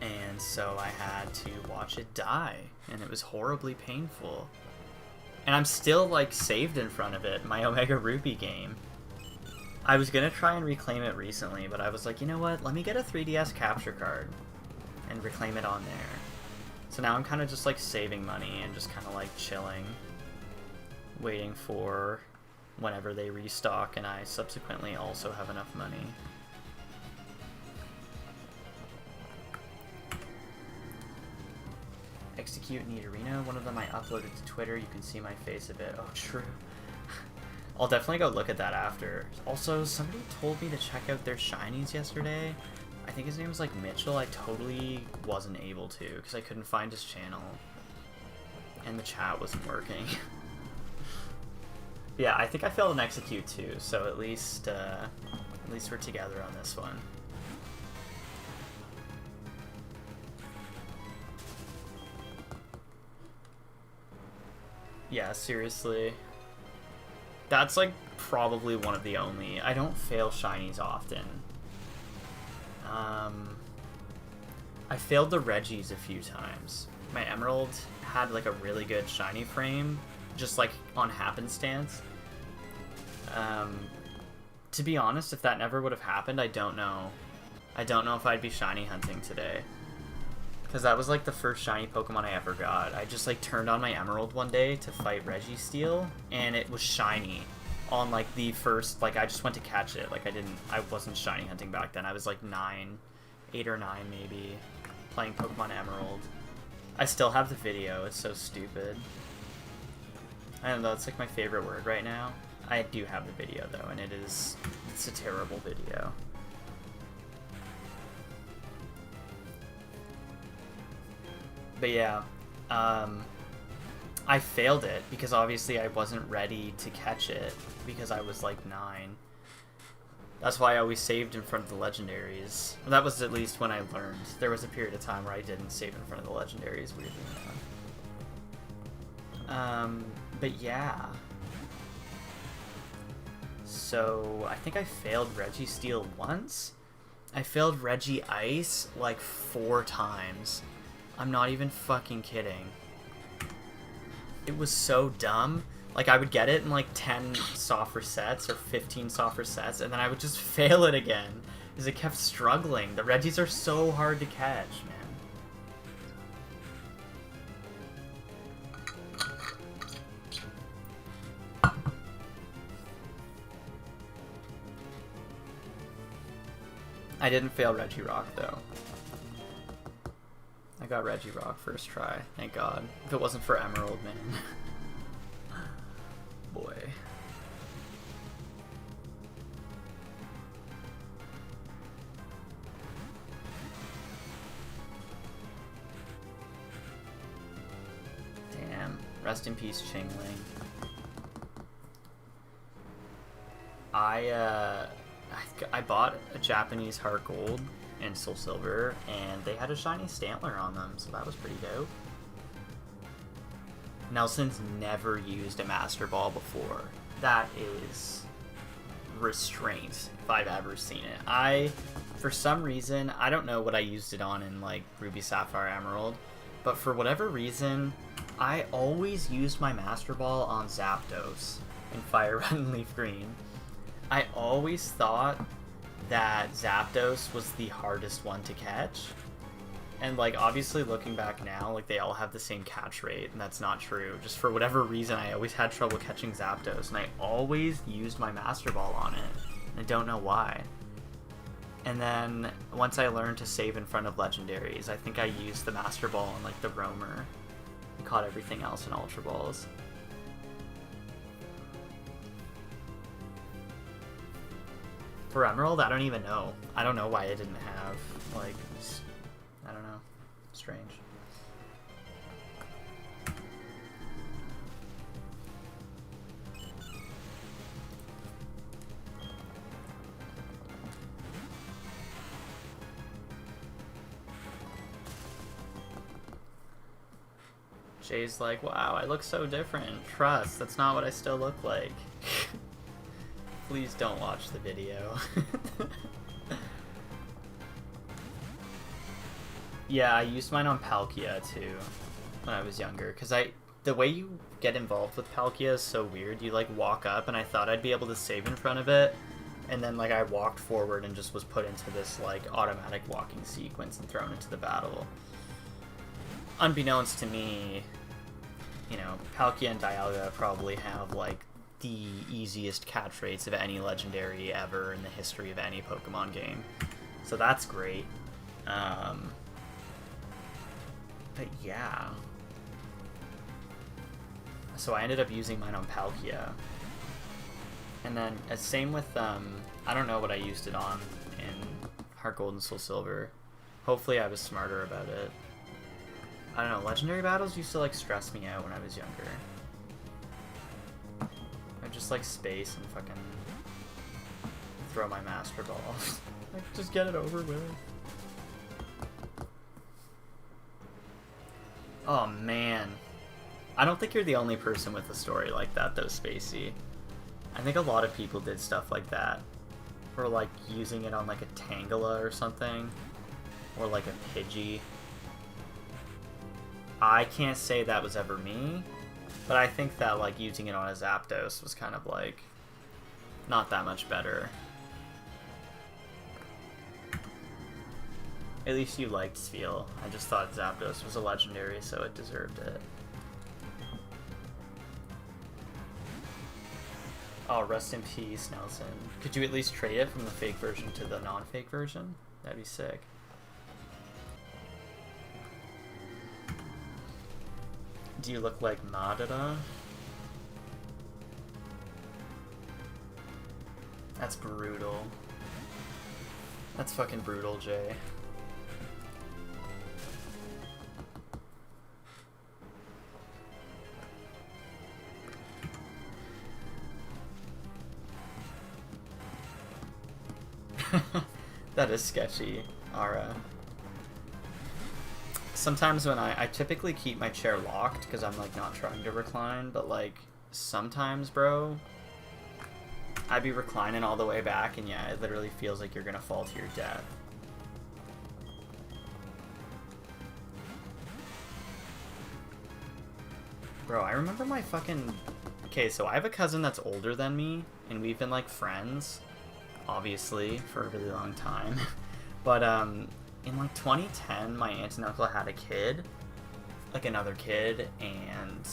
And so I had to watch it die, and it was horribly painful. And I'm still, like, saved in front of it, my Omega Ruby game. I was gonna try and reclaim it recently, but I was like, you know what, let me get a 3DS capture card and reclaim it on there. So now I'm kind of just, like, saving money and just kind of, like, chilling, waiting for whenever they restock and I subsequently also have enough money. Execute Need Arena, one of them I uploaded to Twitter, you can see my face a bit. Oh, true. I'll definitely go look at that after. Also, somebody told me to check out their shinies yesterday. I think his name was like Mitchell. I totally wasn't able to because I couldn't find his channel. And the chat wasn't working. Yeah, I think I failed an execute too, so at least we're together on this one. Yeah, seriously. That's like probably one of the only... I don't fail shinies often. I failed the Reggies a few times. My Emerald had like a really good shiny frame, just like on happenstance. To be honest, if that never would have happened, I don't know. I don't know if I'd be shiny hunting today. Because that was like the first shiny Pokemon I ever got. I just like turned on my Emerald one day to fight Registeel, and it was shiny on like the first, like I just went to catch it. Like I wasn't shiny hunting back then. I was like 8 or 9 maybe, playing Pokemon Emerald. I still have the video, it's so stupid. I don't know, it's like my favorite word right now. I do have the video though, and it's a terrible video. But yeah, I failed it because obviously I wasn't ready to catch it because I was like 9. That's why I always saved in front of the legendaries. That was at least when I learned. There was a period of time where I didn't save in front of the legendaries, weirdly enough. But yeah. So I think I failed Registeel once. I failed Regice like 4 times. I'm not even fucking kidding. It was so dumb. Like, I would get it in like 10 soft resets or 15 soft resets, and then I would just fail it again because it kept struggling. The Reggies are so hard to catch, man. I didn't fail Regirock, though. I got Regirock first try, thank God. If it wasn't for Emerald, man. Boy. Damn. Rest in peace, Chingling. I bought a Japanese Heart Gold and Soul Silver, and they had a shiny Stantler on them, so that was pretty dope. Nelson's never used a Master Ball before. That is restraint, if I've ever seen it. For some reason, I don't know what I used it on in like Ruby, Sapphire, Emerald, but for whatever reason, I always used my Master Ball on Zapdos in Fire Red and Leaf Green. I always thought that Zapdos was the hardest one to catch. And, like, obviously looking back now, like, they all have the same catch rate, and that's not true. Just for whatever reason, I always had trouble catching Zapdos, and I always used my Master Ball on it. And I don't know why. And then, once I learned to save in front of Legendaries, I think I used the Master Ball on, like, the Roamer. I caught everything else in Ultra Balls. For Emerald, I don't even know. I don't know why I didn't have, like, I don't know. Strange. Jay's like, wow, I look so different. Trust, that's not what I still look like. Please don't watch the video. Yeah, I used mine on Palkia too when I was younger, because the way you get involved with Palkia is so weird. You like walk up, and I thought I'd be able to save in front of it, and then like I walked forward and just was put into this like automatic walking sequence and thrown into the battle. Unbeknownst to me, you know, Palkia and Dialga probably have like the easiest catch rates of any legendary ever in the history of any Pokemon game. So that's great. But yeah. So I ended up using mine on Palkia. And then, same with, I don't know what I used it on in Heart Gold and Soul Silver. Hopefully I was smarter about it. I don't know, legendary battles used to, like, stress me out when I was younger. I just, like, space and fucking throw my Master Ball. Like, just get it over with. Oh, man. I don't think you're the only person with a story like that, though, Spacey. I think a lot of people did stuff like that. Or, like, using it on, like, a Tangela or something. Or, like, a Pidgey. I can't say that was ever me, but I think that, like, using it on a Zapdos was kind of, like, not that much better. At least you liked Spheal. I just thought Zapdos was a legendary, so it deserved it. Oh, rest in peace, Nelson. Could you at least trade it from the fake version to the non-fake version? That'd be sick. Do you look like Madara? That's brutal. That's fucking brutal, Jay. That is sketchy, Ara. Sometimes when I typically keep my chair locked because I'm like not trying to recline, but like sometimes, bro, I'd be reclining all the way back and yeah, it literally feels like you're gonna fall to your death. Bro, I remember my fucking... Okay, so I have a cousin that's older than me, and we've been like friends, obviously, for a really long time. But in like 2010, my aunt and uncle had a kid, like another kid, and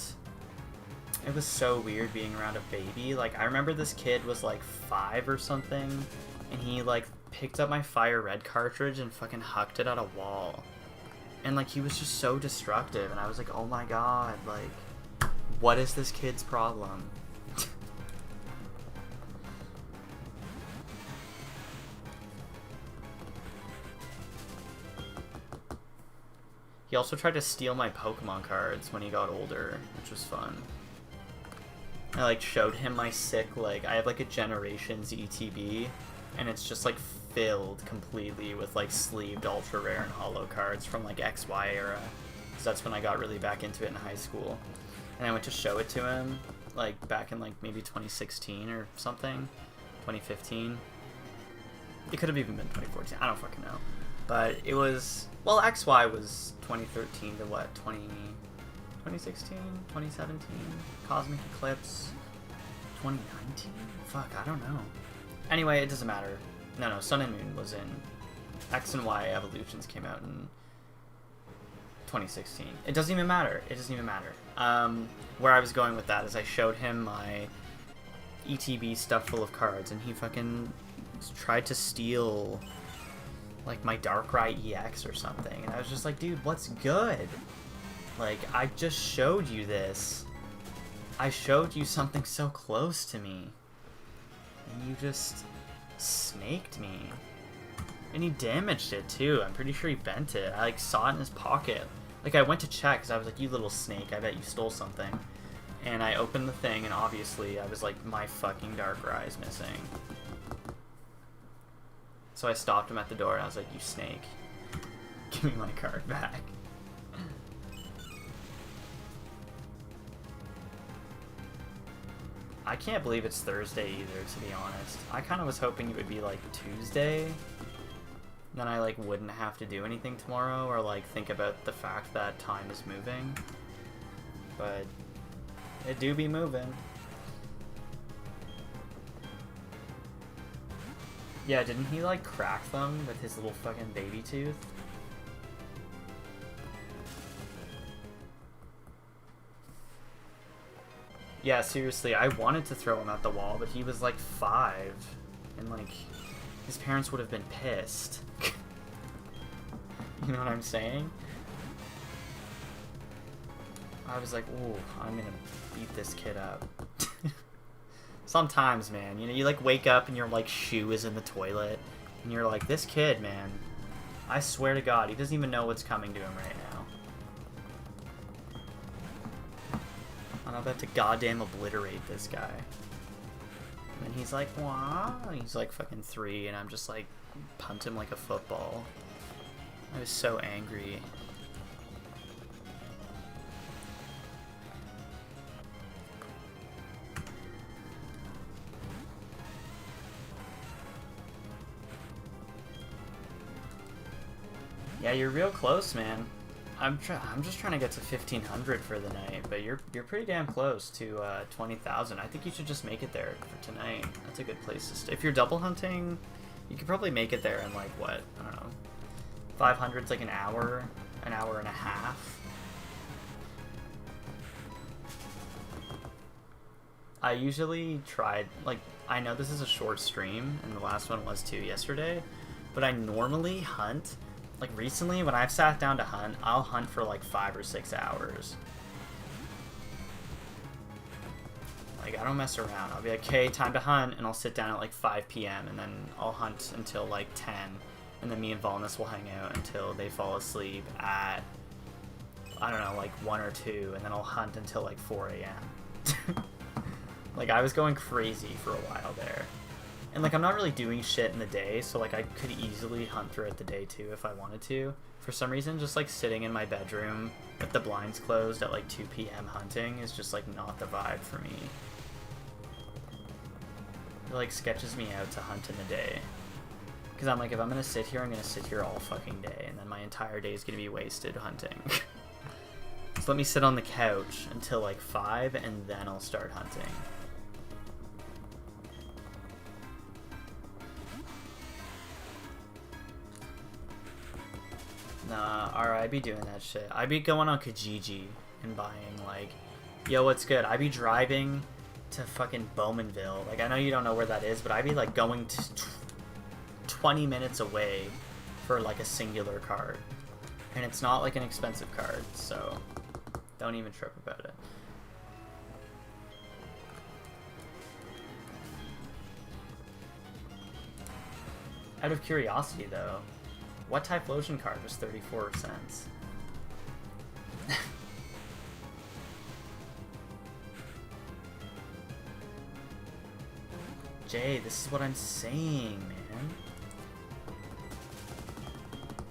it was so weird being around a baby. Like, I remember this kid was like 5 or something, and he like picked up my Fire Red cartridge and fucking hucked it at a wall. And like, he was just so destructive, and I was like, oh my god, like, what is this kid's problem? He also tried to steal my Pokemon cards when he got older, which was fun. I like showed him my sick, like, I have like a Generations ETB, and it's just like filled completely with like sleeved ultra rare and holo cards from like XY era. Because that's when I got really back into it in high school. And I went to show it to him, like back in like maybe 2016 or something, 2015. It could have even been 2014, I don't fucking know. But it was, well, XY was 2013 to what, 2016, 2017, Cosmic Eclipse, 2019? Fuck, I don't know. Anyway, it doesn't matter. No, Sun and Moon was in, X and Y Evolutions came out in 2016. It doesn't even matter. It doesn't even matter. Where I was going with that is I showed him my ETB stuff full of cards, and he fucking tried to steal like my Darkrai EX or something, and I was just like, dude, what's good? Like, I just showed you this. I showed you something so close to me, and you just snaked me. And he damaged it too. I'm pretty sure he bent it. I like saw it in his pocket. Like, I went to check because I was like, you little snake, I bet you stole something. And I opened the thing, and obviously I was like, my fucking Darkrai is missing. So I stopped him at the door, and I was like, you snake, give me my card back. I can't believe it's Thursday either, to be honest. I kind of was hoping it would be like Tuesday. Then I like wouldn't have to do anything tomorrow or like think about the fact that time is moving. But It do be moving. Yeah, didn't he like crack them with his little fucking baby tooth? Yeah, seriously, I wanted to throw him at the wall, but he was like 5. And like, his parents would have been pissed. You know what I'm saying? I was like, ooh, I'm gonna beat this kid up. Sometimes, man, you know, you like wake up and your like shoe is in the toilet, and you're like, this kid, man, I swear to God, he doesn't even know what's coming to him right now. I'm about to goddamn obliterate this guy. And he's like, wah, he's like fucking 3, and I'm just like, punt him like a football. I was so angry. Yeah, you're real close, man. I'm just trying to get to 1500 for the night, but you're pretty damn close to 20,000. I think you should just make it there for tonight. That's a good place to stay. If you're double hunting, you could probably make it there in like what, I don't know, 500's like an hour and a half. I usually tried, like, I know this is a short stream, and the last one was too yesterday, but I normally hunt. Like, recently, when I've sat down to hunt, I'll hunt for, like, 5 or 6 hours. Like, I don't mess around. I'll be like, okay, time to hunt, and I'll sit down at, like, 5 p.m., and then I'll hunt until, like, 10, and then me and Volnus will hang out until they fall asleep at, I don't know, like, 1 or 2, and then I'll hunt until, like, 4 a.m. Like, I was going crazy for a while there. And, like, I'm not really doing shit in the day, so, like, I could easily hunt throughout the day, too, if I wanted to. For some reason, just, like, sitting in my bedroom with the blinds closed at, like, 2 p.m. hunting is just, like, not the vibe for me. It, like, sketches me out to hunt in the day. Because I'm like, if I'm gonna sit here, I'm gonna sit here all fucking day, and then my entire day is gonna be wasted hunting. So let me sit on the couch until, like, 5, and then I'll start hunting. Nah, alright, I'd be doing that shit. I'd be going on Kijiji and buying, like, yo, what's good? I'd be driving to fucking Bowmanville. Like, I know you don't know where that is, but I'd be, like, going to 20 minutes away for, like, a singular card. And it's not, like, an expensive card, so don't even trip about it. Out of curiosity, though, what Typhlosion card was 34 cents? Jay, this is what I'm saying, man.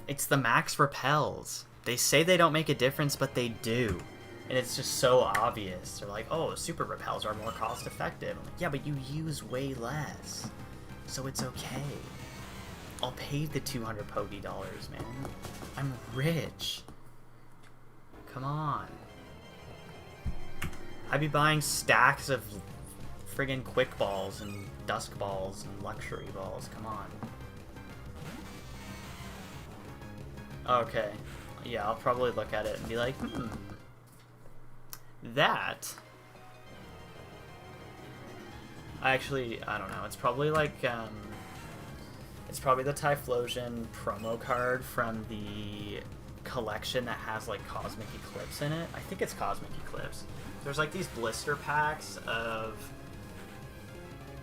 It's the max repels. They say they don't make a difference, but they do. And it's just so obvious. They're like, oh, super repels are more cost effective. I'm like, yeah, but you use way less. So it's okay. I'll pay the 200 Pogi dollars, man. I'm rich. Come on. I'd be buying stacks of friggin' quick balls and dusk balls and luxury balls. Come on. Okay. Yeah, I'll probably look at it and be like, that... Actually, I don't know. It's probably like, it's probably the Typhlosion promo card from the collection that has, like, Cosmic Eclipse in it. I think it's Cosmic Eclipse. There's, like, these blister packs of...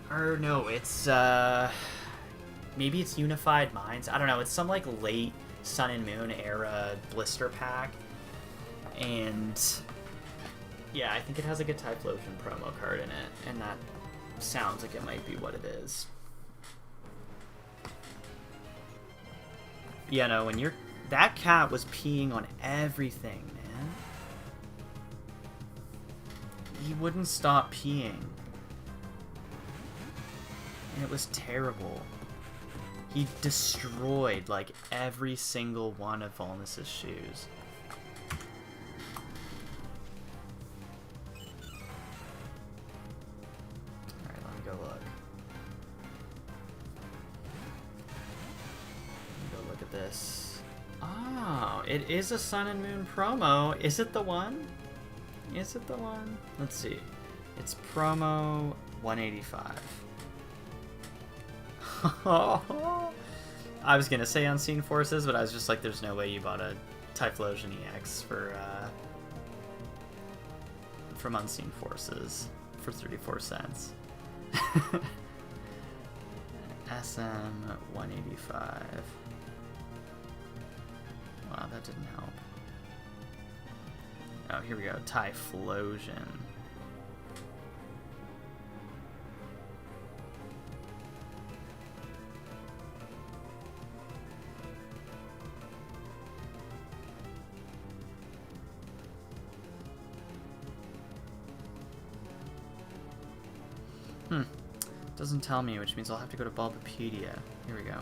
Or, no, it's, maybe it's Unified Minds. I don't know. It's some, like, late Sun and Moon era blister pack. And, yeah, I think it has, like, a Typhlosion promo card in it. And that sounds like it might be what it is. Yeah, no, when you're... That cat was peeing on everything, man. He wouldn't stop peeing. And it was terrible. He destroyed, like, every single one of Volnus's shoes. this? Oh, it is a Sun and Moon promo. Is it the one? Is it the one? Let's see. It's promo 185. I was gonna say Unseen Forces, but I was just like, there's no way you bought a Typhlosion EX from Unseen Forces for 34 cents. SM 185. Wow, that didn't help. Oh, here we go. Typhlosion. Doesn't tell me, which means I'll have to go to Bulbapedia. Here we go.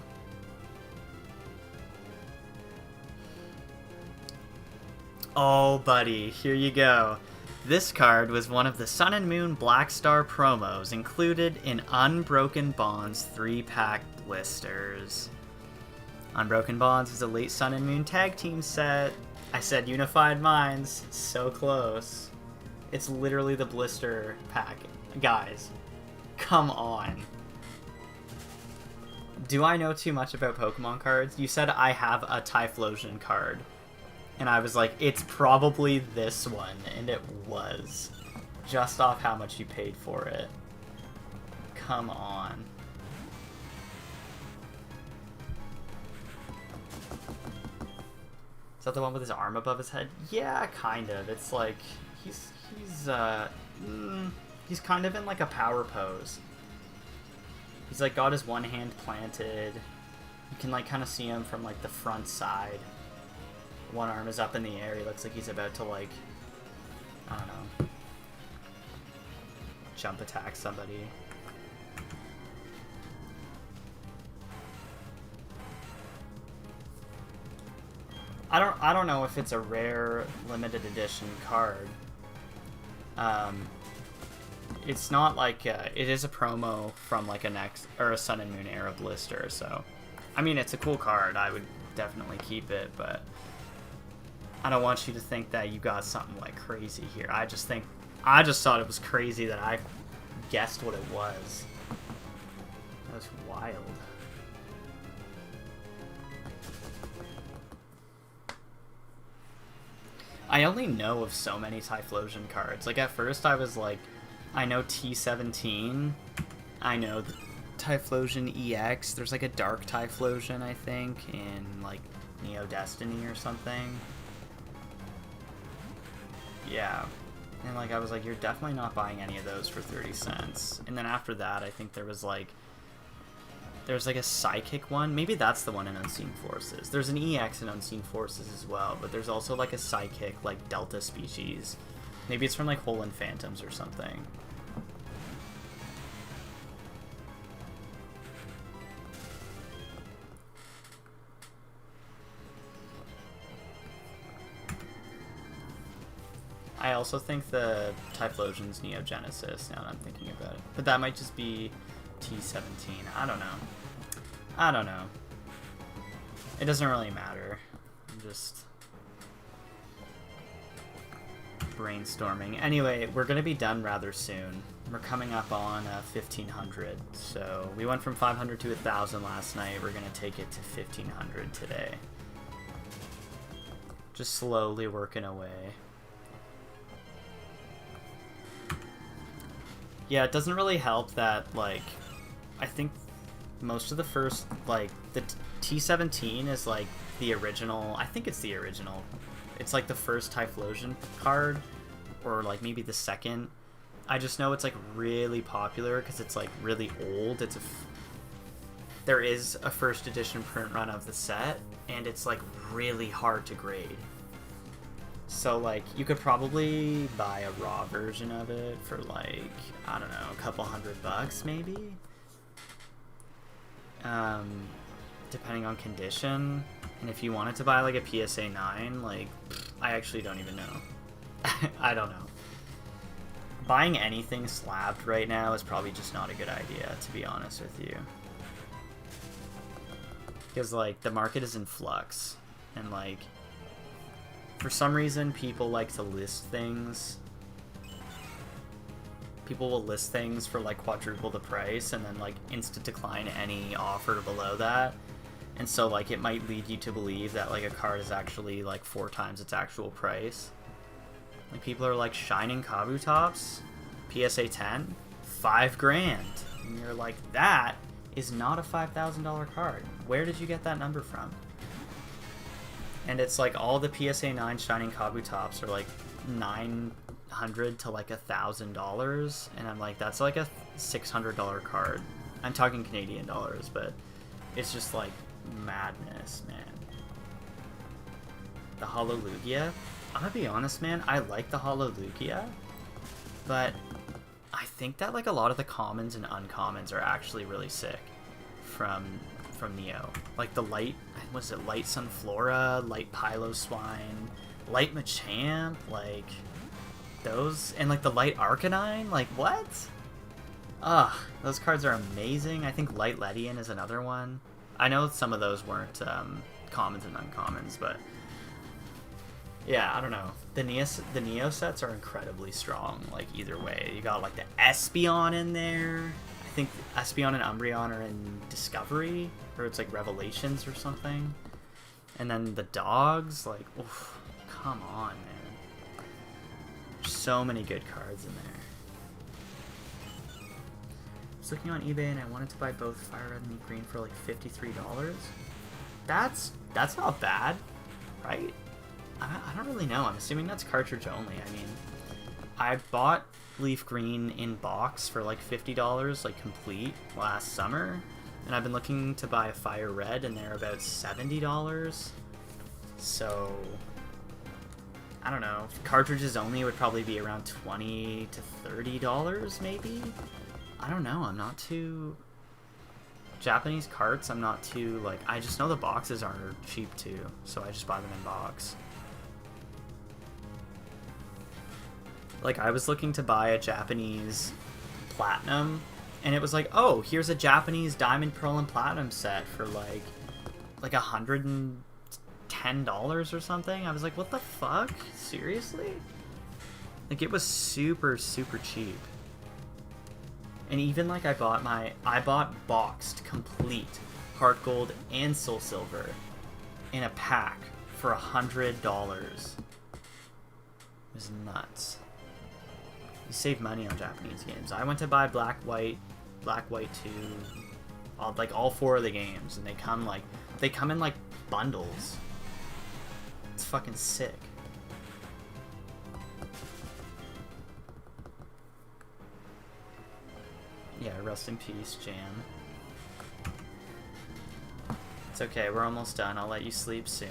Oh, buddy, here you go. This card was one of the Sun and Moon Black Star promos included in Unbroken Bonds 3-pack blisters. Unbroken Bonds is a late Sun and Moon tag team set. I said Unified Minds, so close. It's literally the blister pack. Guys, come on. Do I know too much about Pokemon cards? You said I have a Typhlosion card. And I was like, it's probably this one. And it was. Just off how much you paid for it. Come on. Is that the one with his arm above his head? Yeah, kind of. It's like, he's kind of in like a power pose. He's like got his one hand planted. You can like kind of see him from like the front side. One arm is up in the air. He looks like he's about to like, I don't know, jump attack somebody. I don't know if it's a rare limited edition card. It's not like it is a promo from like a Sun and Moon era blister. So, I mean, it's a cool card. I would definitely keep it, but I don't want you to think that you got something like crazy here. I just thought it was crazy that I guessed what it was. That was wild. I only know of so many Typhlosion cards. Like, at first I was like, I know T17. I know the Typhlosion EX. There's like a Dark Typhlosion, I think, in like Neo Destiny or something. Yeah. And like I was like, you're definitely not buying any of those for 30 cents. And then after that, I think there's like a Psychic one. Maybe that's the one in Unseen Forces. There's an EX in Unseen Forces as well, but there's also like a Psychic, like Delta species. Maybe it's from like Holen Phantoms or something. I also think the Typhlosion's Neogenesis, now that I'm thinking about it. But that might just be T17. I don't know. It doesn't really matter. I'm just brainstorming. Anyway, we're going to be done rather soon. We're coming up on 1,500. So we went from 500 to 1,000 last night. We're going to take it to 1,500 today. Just slowly working away. Yeah, it doesn't really help that, like, I think most of the first, like, the T17 is, like, the original, I think it's the original. It's, like, the first Typhlosion card, or, like, maybe the second. I just know it's, like, really popular, because it's, like, really old. There is a first edition print run of the set, and it's, like, really hard to grade. So, like, you could probably buy a raw version of it for, like, I don't know, a couple $100, maybe? Depending on condition. And if you wanted to buy, like, a PSA 9, like, I actually don't even know. I don't know. Buying anything slabbed right now is probably just not a good idea, to be honest with you. Because, like, the market is in flux. And, like, for some reason, people like to list things. People will list things for, like, quadruple the price and then, like, instant decline any offer below that. And so, like, it might lead you to believe that, like, a card is actually, like, 4 times its actual price. Like, people are like, Shining Kabutops, PSA 10, $5,000. And you're like, that is not a $5,000 card. Where did you get that number from? And it's like all the PSA 9 Shining Kabutops are like $900 to like $1,000, and I'm like, that's like a $600 card. I'm talking Canadian dollars, but it's just like madness, man. The Holo Lugia, I'm gonna be honest, man, I like the Holo Lugia, but I think that like a lot of the commons and uncommons are actually really sick from Neo. Like the light, was it Light Sunflora, Light Piloswine, Light Machamp, like those, and like the Light Arcanine, like what? Ugh, those cards are amazing. I think Light Ledian is another one. I know some of those weren't commons and uncommons, but yeah, I don't know. The Neo sets are incredibly strong, like either way. You got like the Espeon in there. I think Espeon and Umbreon are in Discovery, or it's like Revelations or something. And then the dogs, like, oof, come on, man. There's so many good cards in there. I was looking on eBay and I wanted to buy both Fire Red and Leaf Green for like $53. That's not bad, right? I don't really know. I'm assuming that's cartridge only. I mean, I bought Leaf Green in box for like $50, like complete, last summer. And I've been looking to buy a Fire Red, and they're about $70. So, I don't know. Cartridges only would probably be around $20 to $30, maybe? I don't know. I'm not too... Japanese carts, I'm not too, like... I just know the boxes are cheap, too. So I just buy them in box. Like, I was looking to buy a Japanese Platinum, and it was like, oh, here's a Japanese Diamond, Pearl, and Platinum set for, like $110 or something. I was like, what the fuck? Seriously? Like, it was super, super cheap. And even, like, I bought boxed, complete Heart Gold and Soul Silver in a pack for $100. It was nuts. You save money on Japanese games. I went to buy Black White 2, all 4 of the games, and they come in like bundles. It's fucking sick. Yeah, rest in peace, Jam. It's okay, we're almost done. I'll let you sleep soon.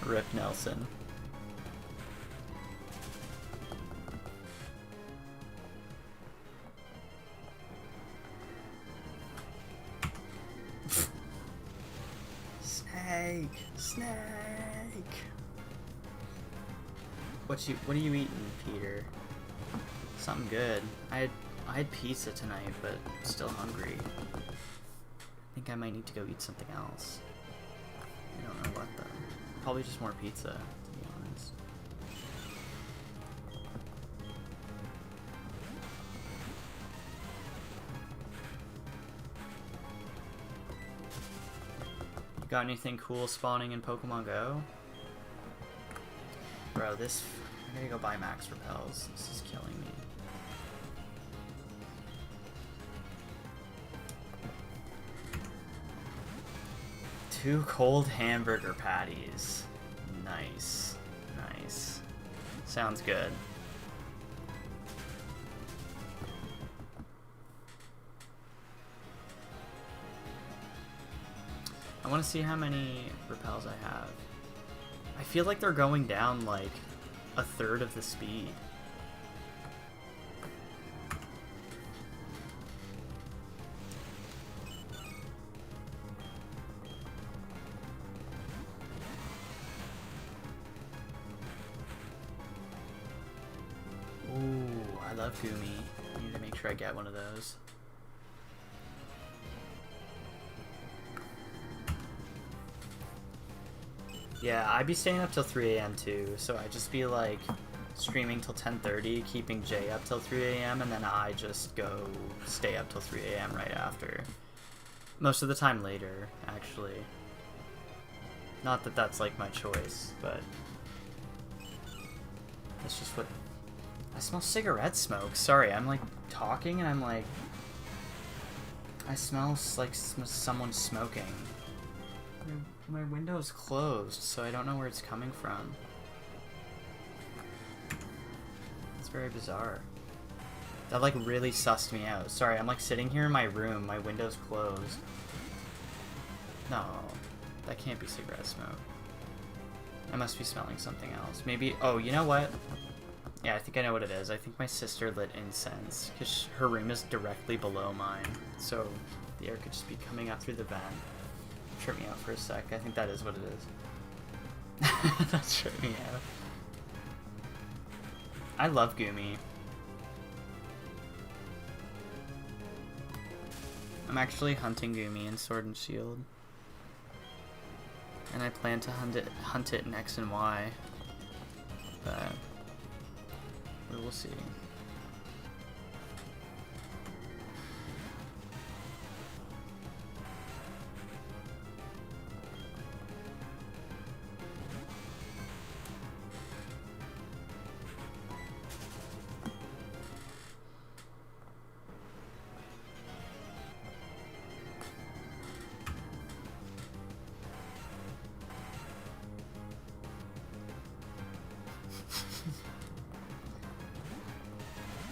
Rip Nelson. Snake! What are you eating, Peter? Something good. I had pizza tonight, but I'm still hungry. I think I might need to go eat something else. I don't know what though. Probably just more pizza, to be honest. You got anything cool spawning in Pokemon Go? Bro, I gotta go buy Max Repels. This is killing me. Two cold hamburger patties. Nice. Nice. Sounds good. I want to see how many repels I have. I feel like they're going down like a third of the speed. love Gumi. I need to make sure I get one of those. Yeah, I'd be staying up till 3 a.m. too, so I'd just be like streaming till 10:30, keeping Jay up till 3 a.m., and then I just go stay up till 3 a.m. right after. Most of the time later, actually. Not that that's like my choice, but that's just what... I smell cigarette smoke. Sorry, I'm like talking and I'm like... I smell like someone smoking. My window's closed, so I don't know where it's coming from. It's very bizarre. That like really sussed me out. Sorry, I'm like sitting here in my room, my window's closed. No, that can't be cigarette smoke. I must be smelling something else. Maybe, oh, you know what? Yeah, I think I know what it is. I think my sister lit incense, because her room is directly below mine, so the air could just be coming up through the vent. Trip me out for a sec. I think that is what it is. That tripped me out. I love Gumi. I'm actually hunting Gumi in Sword and Shield. And I plan to hunt it in X and Y. But we will see.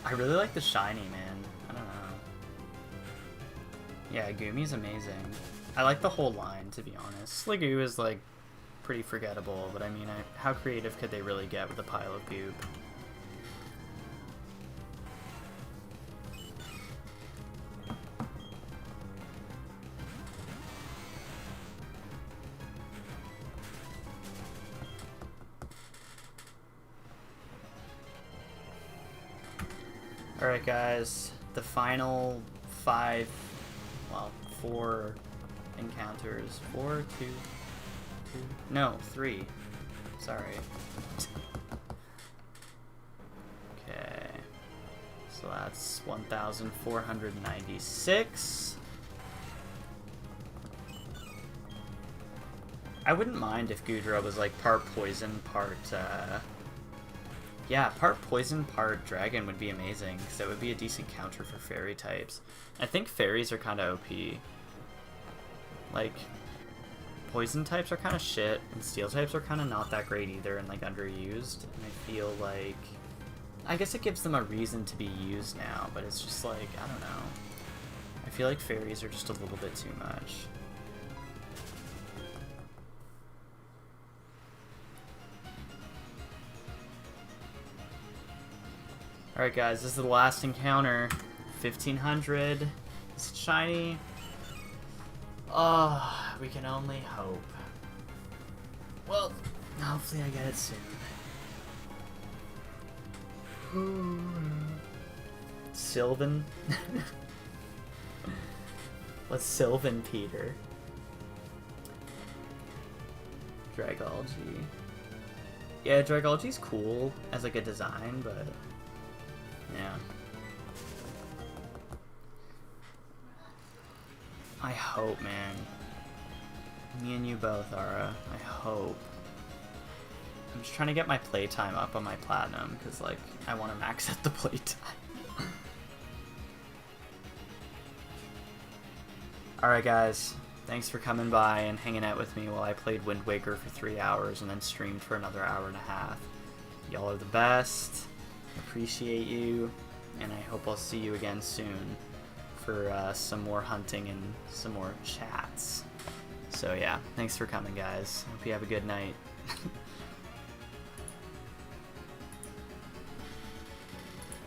I really like the shiny, man. I don't know. Yeah, Gumi's amazing. I like the whole line, to be honest. Sligoo is, like, pretty forgettable, but I mean, how creative could they really get with a pile of goop? Alright guys, the final 4 encounters. 3. Sorry. Okay. So that's 1,496. I wouldn't mind if Goodra was like part poison, part yeah, part poison, part dragon would be amazing, because that would be a decent counter for fairy types. I think fairies are kind of OP. Like, poison types are kind of shit, and steel types are kind of not that great either, and like underused. And I feel like, I guess it gives them a reason to be used now, but it's just like, I don't know. I feel like fairies are just a little bit too much. Alright guys, this is the last encounter. 1,500. It's shiny. Oh, we can only hope. Well, hopefully I get it soon. Sylvan? What's Sylvan Peter? Dragology. Yeah, Dragology's cool as like a design, but yeah. I hope, man. Me and you both, Ara. I hope. I'm just trying to get my playtime up on my platinum, because, like, I want to max out the playtime. Alright, guys. Thanks for coming by and hanging out with me while I played Wind Waker for 3 hours and then streamed for another hour and a half. Y'all are the best. Appreciate you, and I hope I'll see you again soon for some more hunting and some more chats. So yeah, thanks for coming, guys. Hope you have a good night.